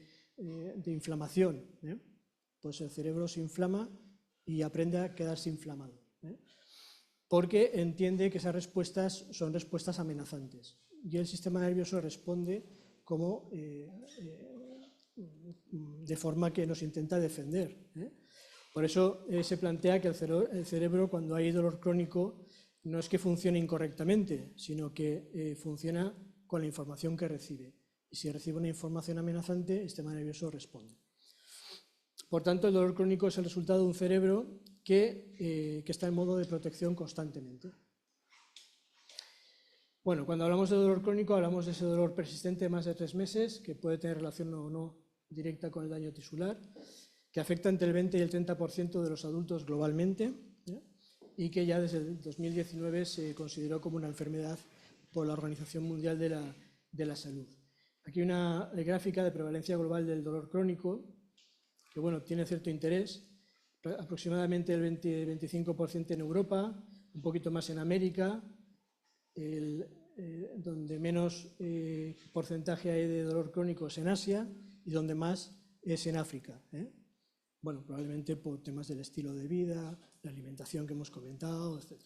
inflamación. Pues el cerebro se inflama y aprende a quedarse inflamado, porque entiende que esas respuestas son respuestas amenazantes y el sistema nervioso responde como de forma que nos intenta defender. Por eso se plantea que el cerebro, cuando hay dolor crónico, no es que funcione incorrectamente, sino que funciona con la información que recibe. Y si recibe una información amenazante, el sistema nervioso responde. Por tanto, el dolor crónico es el resultado de un cerebro que está en modo de protección constantemente. Bueno, cuando hablamos de dolor crónico, hablamos de ese dolor persistente de más de 3 meses, que puede tener relación o no directa con el daño tisular, que afecta entre el 20 y el 30% de los adultos globalmente, y que ya desde el 2019 se consideró como una enfermedad por la Organización Mundial de la Salud. Aquí una gráfica de prevalencia global del dolor crónico, que bueno, tiene cierto interés, aproximadamente el 20-25% en Europa, un poquito más en América, donde menos porcentaje hay de dolor crónico es en Asia y donde más es en África. Bueno, probablemente por temas del estilo de vida, la alimentación que hemos comentado, etc.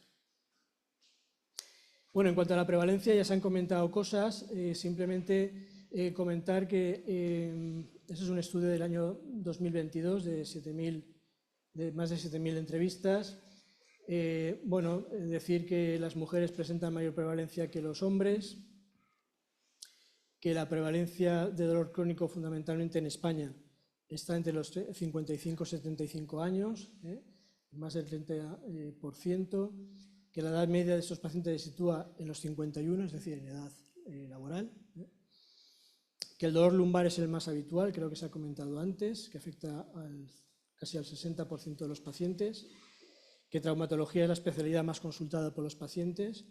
Bueno, en cuanto a la prevalencia ya se han comentado cosas, simplemente comentar que ese es un estudio del año 2022 de más de 7.000 entrevistas. Decir que las mujeres presentan mayor prevalencia que los hombres, que la prevalencia de dolor crónico fundamentalmente en España está entre los 55 y 75 años, más del 30%, que la edad media de estos pacientes se sitúa en los 51, es decir, en edad laboral, que el dolor lumbar es el más habitual, creo que se ha comentado antes, que afecta casi al 60% de los pacientes, que traumatología es la especialidad más consultada por los pacientes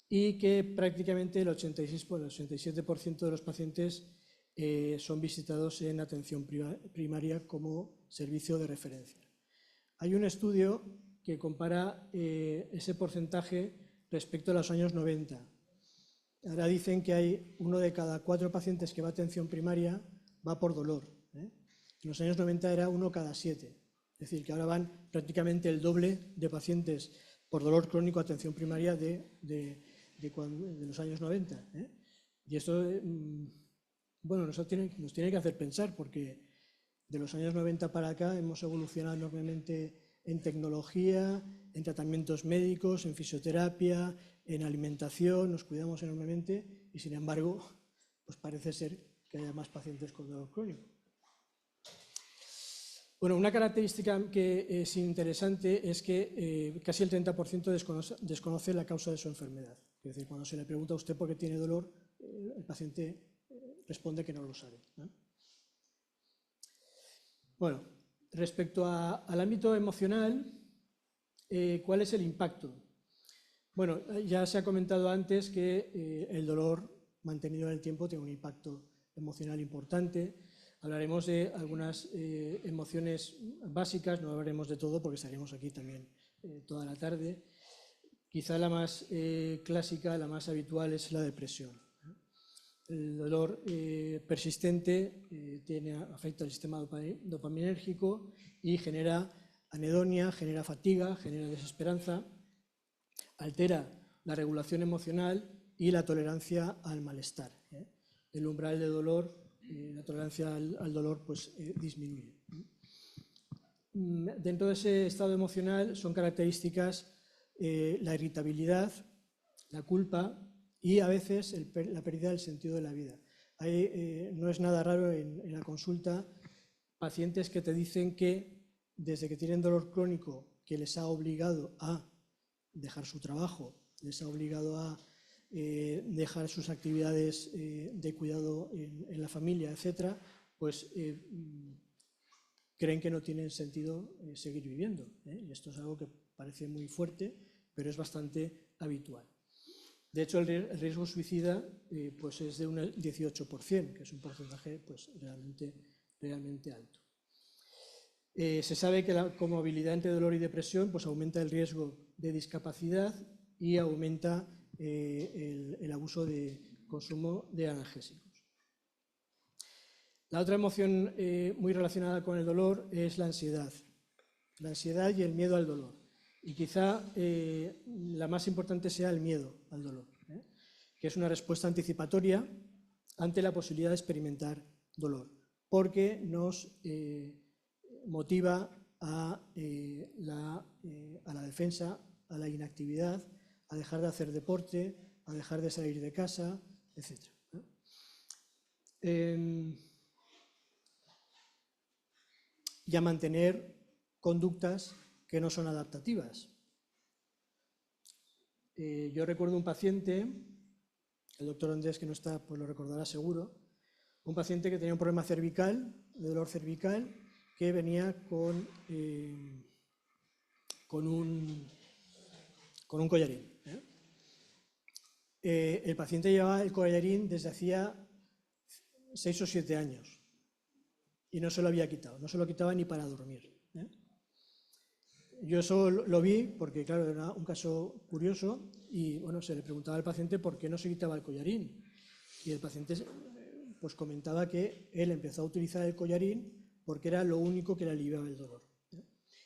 y que prácticamente el 87% de los pacientes son visitados en atención primaria como servicio de referencia. Hay un estudio que compara ese porcentaje respecto a los años 90. Ahora dicen que hay 1 de cada 4 pacientes que va a atención primaria va por dolor. En los años 90 era 1 cada 7. Es decir, que ahora van prácticamente el doble de pacientes por dolor crónico a atención primaria de los años 90. Y esto nos tiene que hacer pensar, porque de los años 90 para acá hemos evolucionado enormemente en tecnología, en tratamientos médicos, en fisioterapia, en alimentación, nos cuidamos enormemente y, sin embargo, pues parece ser que haya más pacientes con dolor crónico. Bueno, una característica que es interesante es que casi el 30% desconoce la causa de su enfermedad. Es decir, cuando se le pregunta a usted por qué tiene dolor, el paciente responde que no lo sabe, ¿no? Bueno, respecto al ámbito emocional, ¿cuál es el impacto? Bueno, ya se ha comentado antes que el dolor mantenido en el tiempo tiene un impacto emocional importante. Hablaremos de algunas emociones básicas, no hablaremos de todo porque estaríamos aquí también toda la tarde. Quizá la más clásica, la más habitual es la depresión. El dolor persistente afecta al sistema dopaminérgico y genera anedonia, genera fatiga, genera desesperanza, altera la regulación emocional y la tolerancia al malestar. El umbral de dolor, la tolerancia al dolor, pues disminuye. Dentro de ese estado emocional son características la irritabilidad, la culpa y a veces la pérdida del sentido de la vida. No es nada raro en la consulta pacientes que te dicen que desde que tienen dolor crónico que les ha obligado a dejar su trabajo, les ha obligado a dejar sus actividades de cuidado en la familia, etc., pues creen que no tiene sentido seguir viviendo. Y esto es algo que parece muy fuerte, pero es bastante habitual. De hecho, el riesgo suicida pues es de un 18%, que es un porcentaje pues, realmente alto. Se sabe que la comorbilidad entre dolor y depresión pues, aumenta el riesgo de discapacidad y aumenta el abuso de consumo de analgésicos. La otra emoción muy relacionada con el dolor es la ansiedad y el miedo al dolor. Y quizá la más importante sea el miedo al dolor, que es una respuesta anticipatoria ante la posibilidad de experimentar dolor, porque nos motiva a la defensa, a la inactividad, a dejar de hacer deporte, a dejar de salir de casa, etc. Y a mantener conductas que no son adaptativas. Yo recuerdo un paciente, el doctor Andrés, que no está, pues lo recordará seguro, un paciente que tenía un problema cervical, de dolor cervical, que venía con un collarín. El paciente llevaba el collarín desde hacía 6 o 7 años y no se lo había quitado, no se lo quitaba ni para dormir. Yo eso lo vi porque, claro, era un caso curioso y, bueno, se le preguntaba al paciente por qué no se quitaba el collarín. Y el paciente pues comentaba que él empezó a utilizar el collarín porque era lo único que le aliviaba el dolor.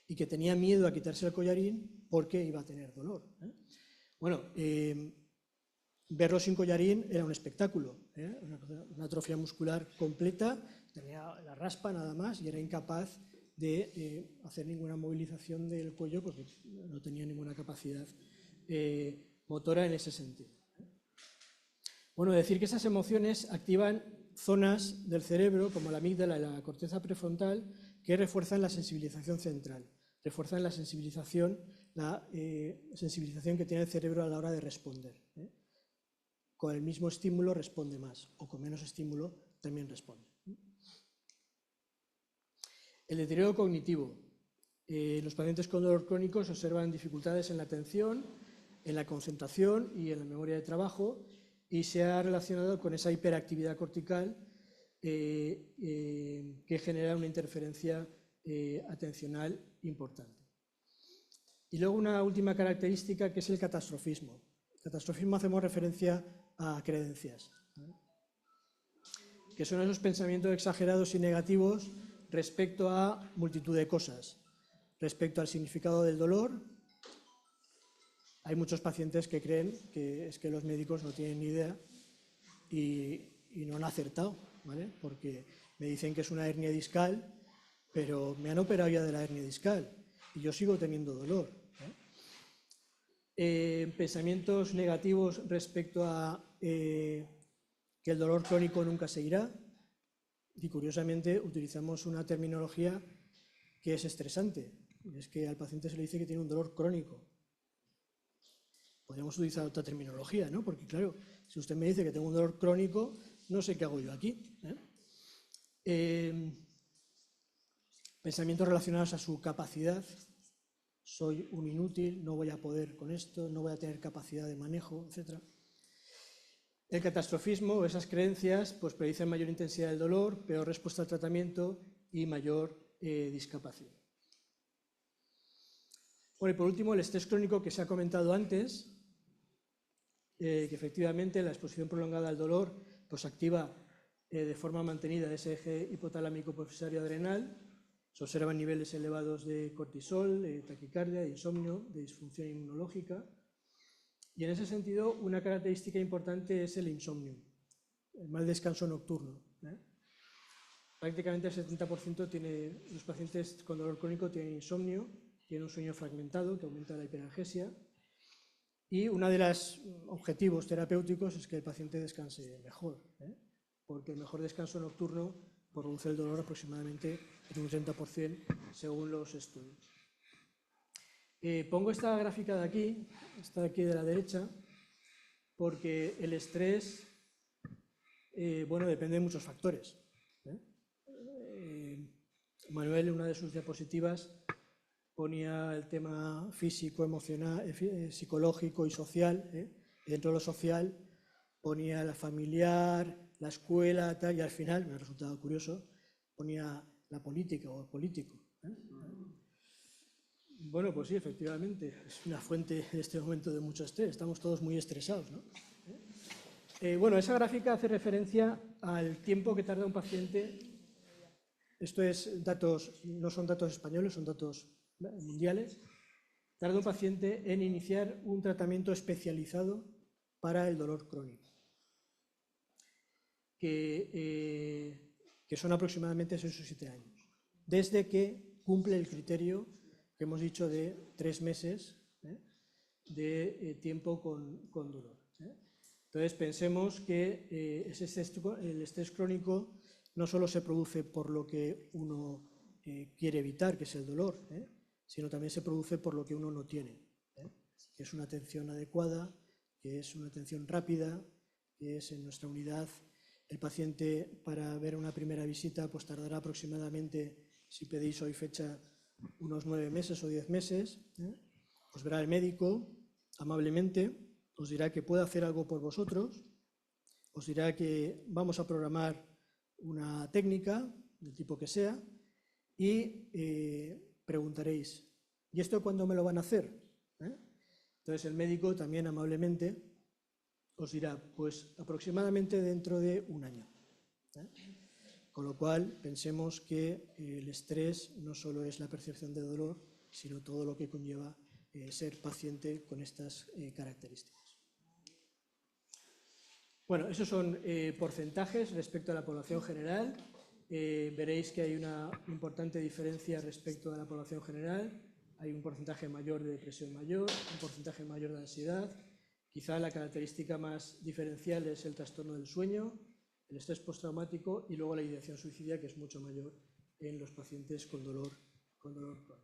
Y que tenía miedo a quitarse el collarín porque iba a tener dolor. Bueno, verlo sin collarín era un espectáculo, ¿eh? Una atrofia muscular completa, tenía la raspa nada más y era incapaz de hacer ninguna movilización del cuello porque no tenía ninguna capacidad motora en ese sentido. Bueno, decir que esas emociones activan zonas del cerebro, como la amígdala y la corteza prefrontal, que refuerzan la sensibilización central, refuerzan la sensibilización que tiene el cerebro a la hora de responder. Con el mismo estímulo responde más, o con menos estímulo también responde. El deterioro cognitivo. Los pacientes con dolor crónico se observan dificultades en la atención, en la concentración y en la memoria de trabajo, y se ha relacionado con esa hiperactividad cortical que genera una interferencia atencional importante. Y luego una última característica que es el catastrofismo. El catastrofismo hacemos referencia a creencias, que son esos pensamientos exagerados y negativos respecto a multitud de cosas, respecto al significado del dolor. Hay muchos pacientes que creen que es que los médicos no tienen ni idea y no han acertado, ¿vale? Porque me dicen que es una hernia discal, pero me han operado ya de la hernia discal y yo sigo teniendo dolor. Pensamientos negativos respecto a que el dolor crónico nunca se irá, y curiosamente utilizamos una terminología que es estresante, es que al paciente se le dice que tiene un dolor crónico. Podríamos utilizar otra terminología, ¿no? Porque claro, si usted me dice que tengo un dolor crónico, no sé qué hago yo aquí, pensamientos relacionados a su capacidad. Soy un inútil, no voy a poder con esto, no voy a tener capacidad de manejo, etc. El catastrofismo, esas creencias, pues predicen mayor intensidad del dolor, peor respuesta al tratamiento y mayor discapacidad. Bueno, y por último, el estrés crónico que se ha comentado antes, que efectivamente la exposición prolongada al dolor pues activa de forma mantenida ese eje hipotalámico hipofisario adrenal. Se observan niveles elevados de cortisol, de taquicardia, de insomnio, de disfunción inmunológica. Y en ese sentido, una característica importante es el insomnio, el mal descanso nocturno. Prácticamente el 70% de los pacientes con dolor crónico tienen insomnio, tienen un sueño fragmentado que aumenta la hiperalgesia. Y uno de los objetivos terapéuticos es que el paciente descanse mejor, porque el mejor descanso nocturno reduce el dolor aproximadamente en un 30% según los estudios. Pongo esta gráfica de aquí, esta de aquí de la derecha, porque el estrés, bueno, depende de muchos factores. Manuel, en una de sus diapositivas, ponía el tema físico, emocional, psicológico y social. Dentro de lo social ponía la familiar, la escuela, tal, y al final, me ha resultado curioso, ponía la política o el político. Bueno, pues sí, efectivamente, es una fuente en este momento de mucho estrés, estamos todos muy estresados, ¿no? Bueno, esa gráfica hace referencia al tiempo que tarda un paciente. Esto es datos, no son datos españoles, son datos mundiales. Tarda un paciente en iniciar un tratamiento especializado para el dolor crónico, que son aproximadamente 6 o 7 años, desde que cumple el criterio que hemos dicho de 3 meses de tiempo con dolor. Entonces pensemos que el estrés crónico no solo se produce por lo que uno quiere evitar, que es el dolor, sino también se produce por lo que uno no tiene, que es una atención adecuada, que es una atención rápida, que es en nuestra unidad. El paciente, para ver una primera visita, pues tardará aproximadamente, si pedís hoy fecha, unos 9 meses o 10 meses. Os verá el médico amablemente, os dirá que puede hacer algo por vosotros, os dirá que vamos a programar una técnica, del tipo que sea, y preguntaréis, ¿y esto cuándo me lo van a hacer? Entonces el médico también amablemente os dirá, pues aproximadamente dentro de 1 año. Con lo cual pensemos que el estrés no solo es la percepción de dolor, sino todo lo que conlleva ser paciente con estas características. Bueno, esos son porcentajes respecto a la población general. Veréis que hay una importante diferencia respecto a la población general. Hay un porcentaje mayor de depresión mayor, un porcentaje mayor de ansiedad. Quizá la característica más diferencial es el trastorno del sueño, el estrés postraumático y luego la ideación suicida, que es mucho mayor en los pacientes con dolor crónico.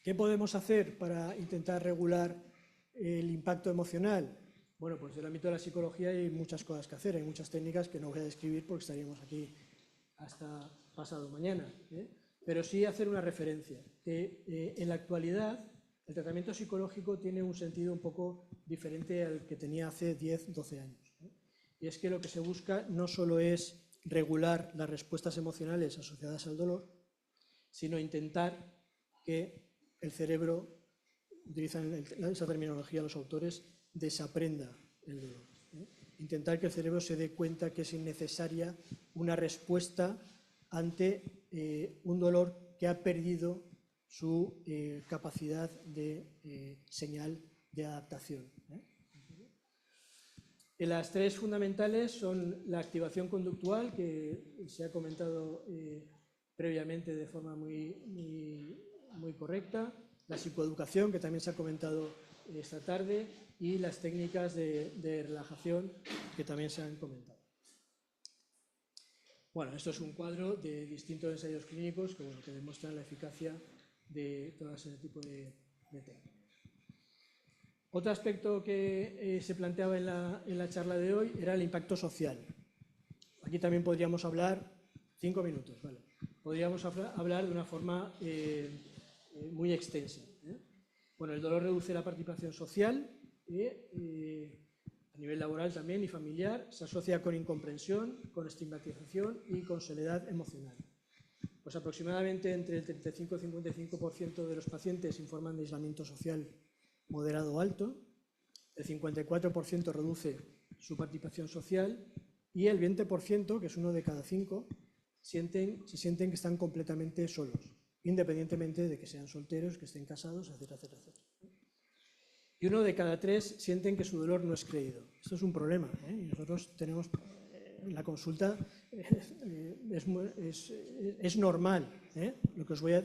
¿Qué podemos hacer para intentar regular el impacto emocional? Bueno, pues en el ámbito de la psicología hay muchas cosas que hacer, hay muchas técnicas que no voy a describir porque estaríamos aquí hasta pasado mañana, pero sí hacer una referencia. En la actualidad, el tratamiento psicológico tiene un sentido un poco diferente al que tenía hace 10, 12 años. Y es que lo que se busca no solo es regular las respuestas emocionales asociadas al dolor, sino intentar que el cerebro, utilizan esa terminología los autores, desaprenda el dolor. Intentar que el cerebro se dé cuenta que es innecesaria una respuesta ante un dolor que ha perdido su capacidad de señal de adaptación. Las tres fundamentales son la activación conductual, que se ha comentado previamente de forma muy correcta, la psicoeducación, que también se ha comentado esta tarde, y las técnicas de relajación, que también se han comentado. Bueno, esto es un cuadro de distintos ensayos clínicos que demuestran la eficacia de todo ese tipo de técnicas. Otro aspecto que se planteaba en la charla de hoy era el impacto social. Aquí también podríamos hablar, 5 minutos, ¿vale? Podríamos hablar de una forma muy extensa. Bueno, el dolor reduce la participación social, a nivel laboral también y familiar, se asocia con incomprensión, con estigmatización y con soledad emocional. Pues aproximadamente entre el 35 y 55% de los pacientes informan de aislamiento social moderado o alto, el 54% reduce su participación social y el 20%, que es 1 de cada 5, se sienten que están completamente solos, independientemente de que sean solteros, que estén casados, etcétera, etcétera, etcétera. Y 1 de cada 3 sienten que su dolor no es creído. Esto es un problema, y nosotros tenemos en la consulta, es normal, lo que os voy a,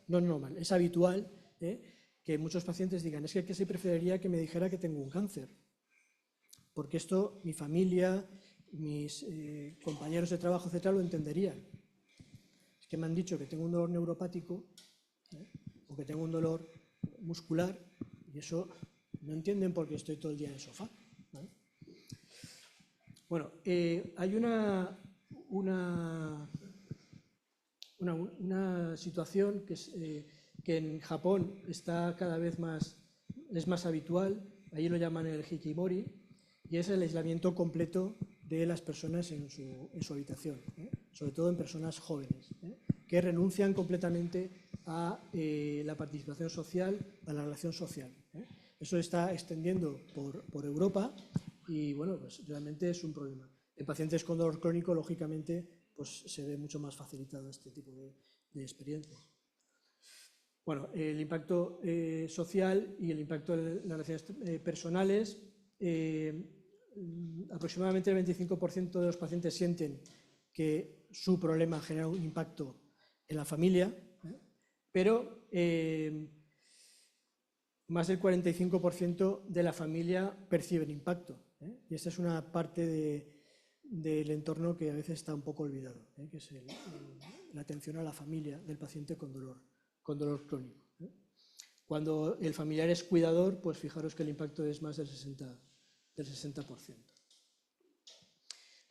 no es normal, es habitual, que muchos pacientes digan, es que sí preferiría que me dijera que tengo un cáncer, porque esto mi familia, mis compañeros de trabajo, etcétera, lo entenderían. Es que me han dicho que tengo un dolor neuropático, o que tengo un dolor muscular, y eso no entienden porque estoy todo el día en el sofá, ¿vale? Bueno, hay una situación que en Japón está cada vez es más habitual, allí lo llaman el hikimori, y es el aislamiento completo de las personas en su habitación, sobre todo en personas jóvenes, que renuncian completamente a la participación social, a la relación social. Eso se está extendiendo por Europa y, bueno, pues realmente es un problema. En pacientes con dolor crónico, lógicamente, pues se ve mucho más facilitado este tipo de experiencias. Bueno, el impacto social y el impacto en las relaciones personales. Aproximadamente el 25% de los pacientes sienten que su problema genera un impacto en la familia, pero más del 45% de la familia perciben impacto. Y esta es una parte del entorno que a veces está un poco olvidado, que es la atención a la familia del paciente con dolor crónico. Cuando el familiar es cuidador, pues fijaros que el impacto es más del 60%.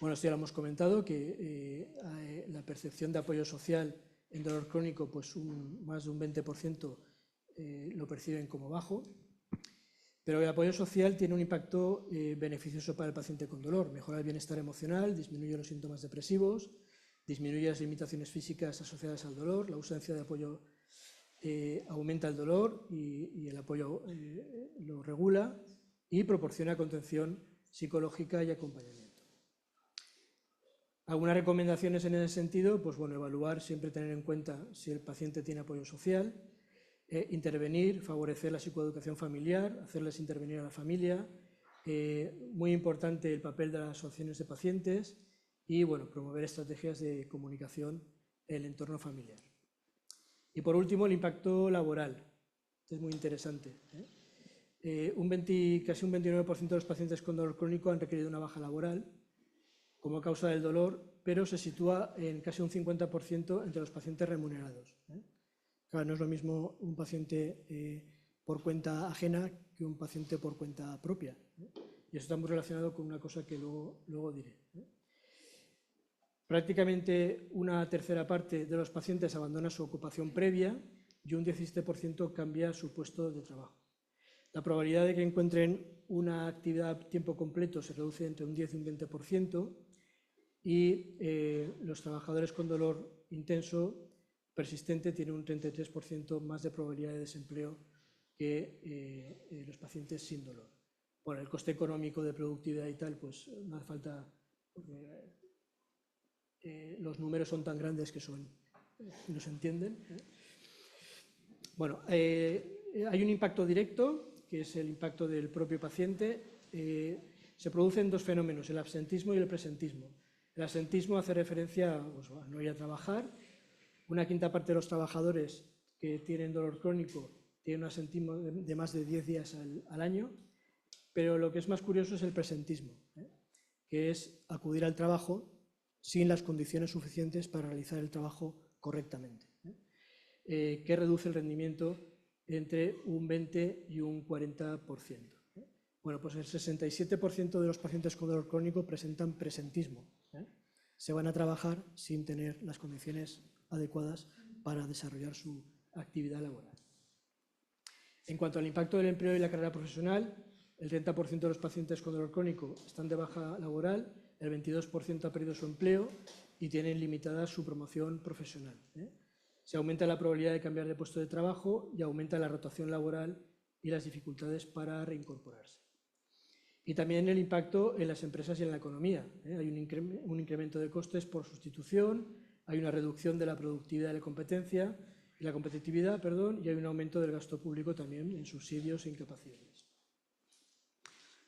Bueno, esto ya lo hemos comentado, que la percepción de apoyo social en dolor crónico, pues más de un 20% lo perciben como bajo, pero el apoyo social tiene un impacto beneficioso para el paciente con dolor. Mejora el bienestar emocional, disminuye los síntomas depresivos, disminuye las limitaciones físicas asociadas al dolor, la ausencia de apoyo aumenta el dolor y el apoyo lo regula y proporciona contención psicológica y acompañamiento. Algunas recomendaciones en ese sentido, pues bueno, evaluar, siempre tener en cuenta si el paciente tiene apoyo social, intervenir, favorecer la psicoeducación familiar, hacerles intervenir a la familia, Muy importante el papel de las asociaciones de pacientes y bueno, promover estrategias de comunicación en el entorno familiar. Y por último, el impacto laboral. Este es muy interesante. Casi un 29% de los pacientes con dolor crónico han requerido una baja laboral como causa del dolor, pero se sitúa en casi un 50% entre los pacientes remunerados. Claro, no es lo mismo un paciente por cuenta ajena que un paciente por cuenta propia. Y eso está muy relacionado con una cosa que luego diré. Prácticamente una tercera parte de los pacientes abandona su ocupación previa y un 17% cambia su puesto de trabajo. La probabilidad de que encuentren una actividad a tiempo completo se reduce entre un 10 y un 20% y los trabajadores con dolor intenso persistente tienen un 33% más de probabilidad de desempleo que los pacientes sin dolor. Bueno, el coste económico de productividad y tal, pues no hace falta, porque los números son tan grandes que no se entienden. Bueno, hay un impacto directo, que es el impacto del propio paciente. Se producen dos fenómenos, el absentismo y el presentismo. El absentismo hace referencia a no ir a trabajar. Una quinta parte de los trabajadores que tienen dolor crónico tienen un absentismo de más de 10 días al año, pero lo que es más curioso es el presentismo, que es acudir al trabajo sin las condiciones suficientes para realizar el trabajo correctamente, que reduce el rendimiento entre un 20 y un 40%. Bueno, pues el 67% de los pacientes con dolor crónico presentan presentismo. Se van a trabajar sin tener las condiciones adecuadas para desarrollar su actividad laboral. En cuanto al impacto del empleo y la carrera profesional, el 30% de los pacientes con dolor crónico están de baja laboral, el 22% ha perdido su empleo y tienen limitada su promoción profesional. Se aumenta la probabilidad de cambiar de puesto de trabajo y aumenta la rotación laboral y las dificultades para reincorporarse. Y también el impacto en las empresas y en la economía. Hay un incremento de costes por sustitución, hay una reducción de la productividad y la competitividad, y hay un aumento del gasto público también en subsidios e incapacidades.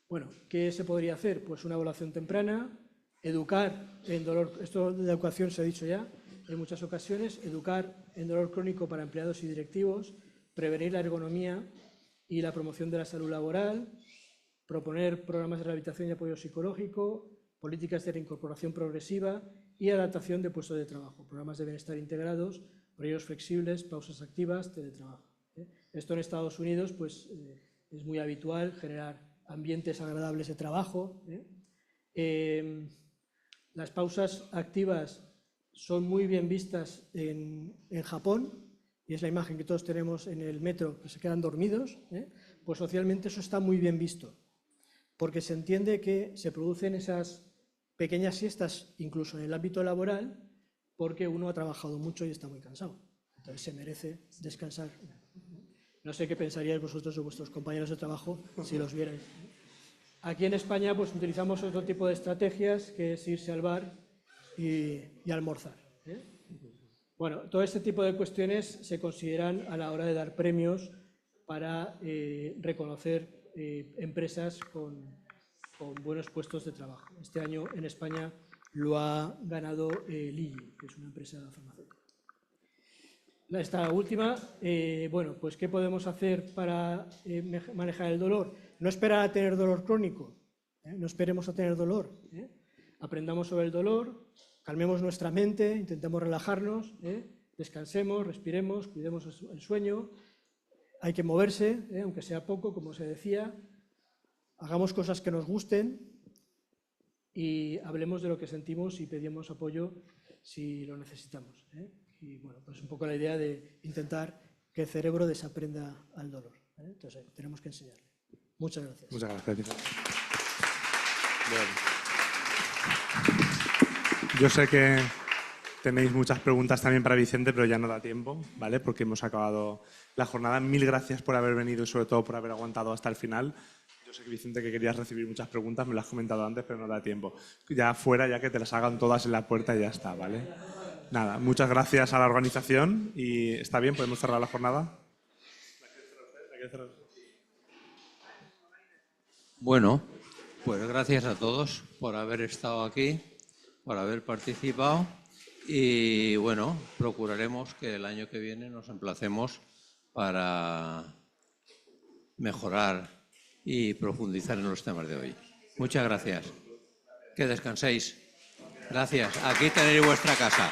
Bueno, ¿qué se podría hacer? Pues una evaluación temprana, educar en dolor, esto de la educación se ha dicho ya en muchas ocasiones, educar en dolor crónico para empleados y directivos, prevenir la ergonomía y la promoción de la salud laboral, proponer programas de rehabilitación y apoyo psicológico, políticas de reincorporación progresiva y adaptación de puestos de trabajo, programas de bienestar integrados, horarios flexibles, pausas activas, teletrabajo. Esto en Estados Unidos pues, es muy habitual, generar ambientes agradables de trabajo. Las pausas activas son muy bien vistas en Japón, y es la imagen que todos tenemos en el metro, que se quedan dormidos. Pues socialmente eso está muy bien visto, porque se entiende que se producen esas pequeñas siestas incluso en el ámbito laboral, porque uno ha trabajado mucho y está muy cansado. Entonces se merece descansar. No sé qué pensaríais vosotros de vuestros compañeros de trabajo si los vierais. Aquí en España pues utilizamos otro tipo de estrategias, que es irse al bar y almorzar. Bueno, todo este tipo de cuestiones se consideran a la hora de dar premios para reconocer empresas con buenos puestos de trabajo. Este año en España lo ha ganado Lilly, que es una empresa farmacéutica. Esta última, bueno, pues ¿qué podemos hacer para manejar el dolor? No esperar a tener dolor crónico, no esperemos a tener dolor. Aprendamos sobre el dolor, calmemos nuestra mente, intentemos relajarnos, descansemos, respiremos, cuidemos el sueño. Hay que moverse, aunque sea poco, como se decía. Hagamos cosas que nos gusten y hablemos de lo que sentimos y pedimos apoyo si lo necesitamos. Y bueno, pues un poco la idea de intentar que el cerebro desaprenda al dolor. Entonces, tenemos que enseñarle. Muchas gracias. Muchas gracias. Yo sé que tenéis muchas preguntas también para Vicente, pero ya no da tiempo, ¿vale? Porque hemos acabado la jornada. Mil gracias por haber venido y sobre todo por haber aguantado hasta el final. Yo sé que, Vicente, que querías recibir muchas preguntas, me lo has comentado antes, pero no da tiempo. Ya fuera, ya que te las hagan todas en la puerta y ya está, ¿vale? Nada, muchas gracias a la organización y ¿está bien? ¿Podemos cerrar la jornada? Bueno, Pues gracias a todos por haber estado aquí, por haber participado y bueno, procuraremos que el año que viene nos emplacemos para mejorar y profundizar en los temas de hoy. Muchas gracias. Que descanséis. Gracias. Aquí tenéis vuestra casa.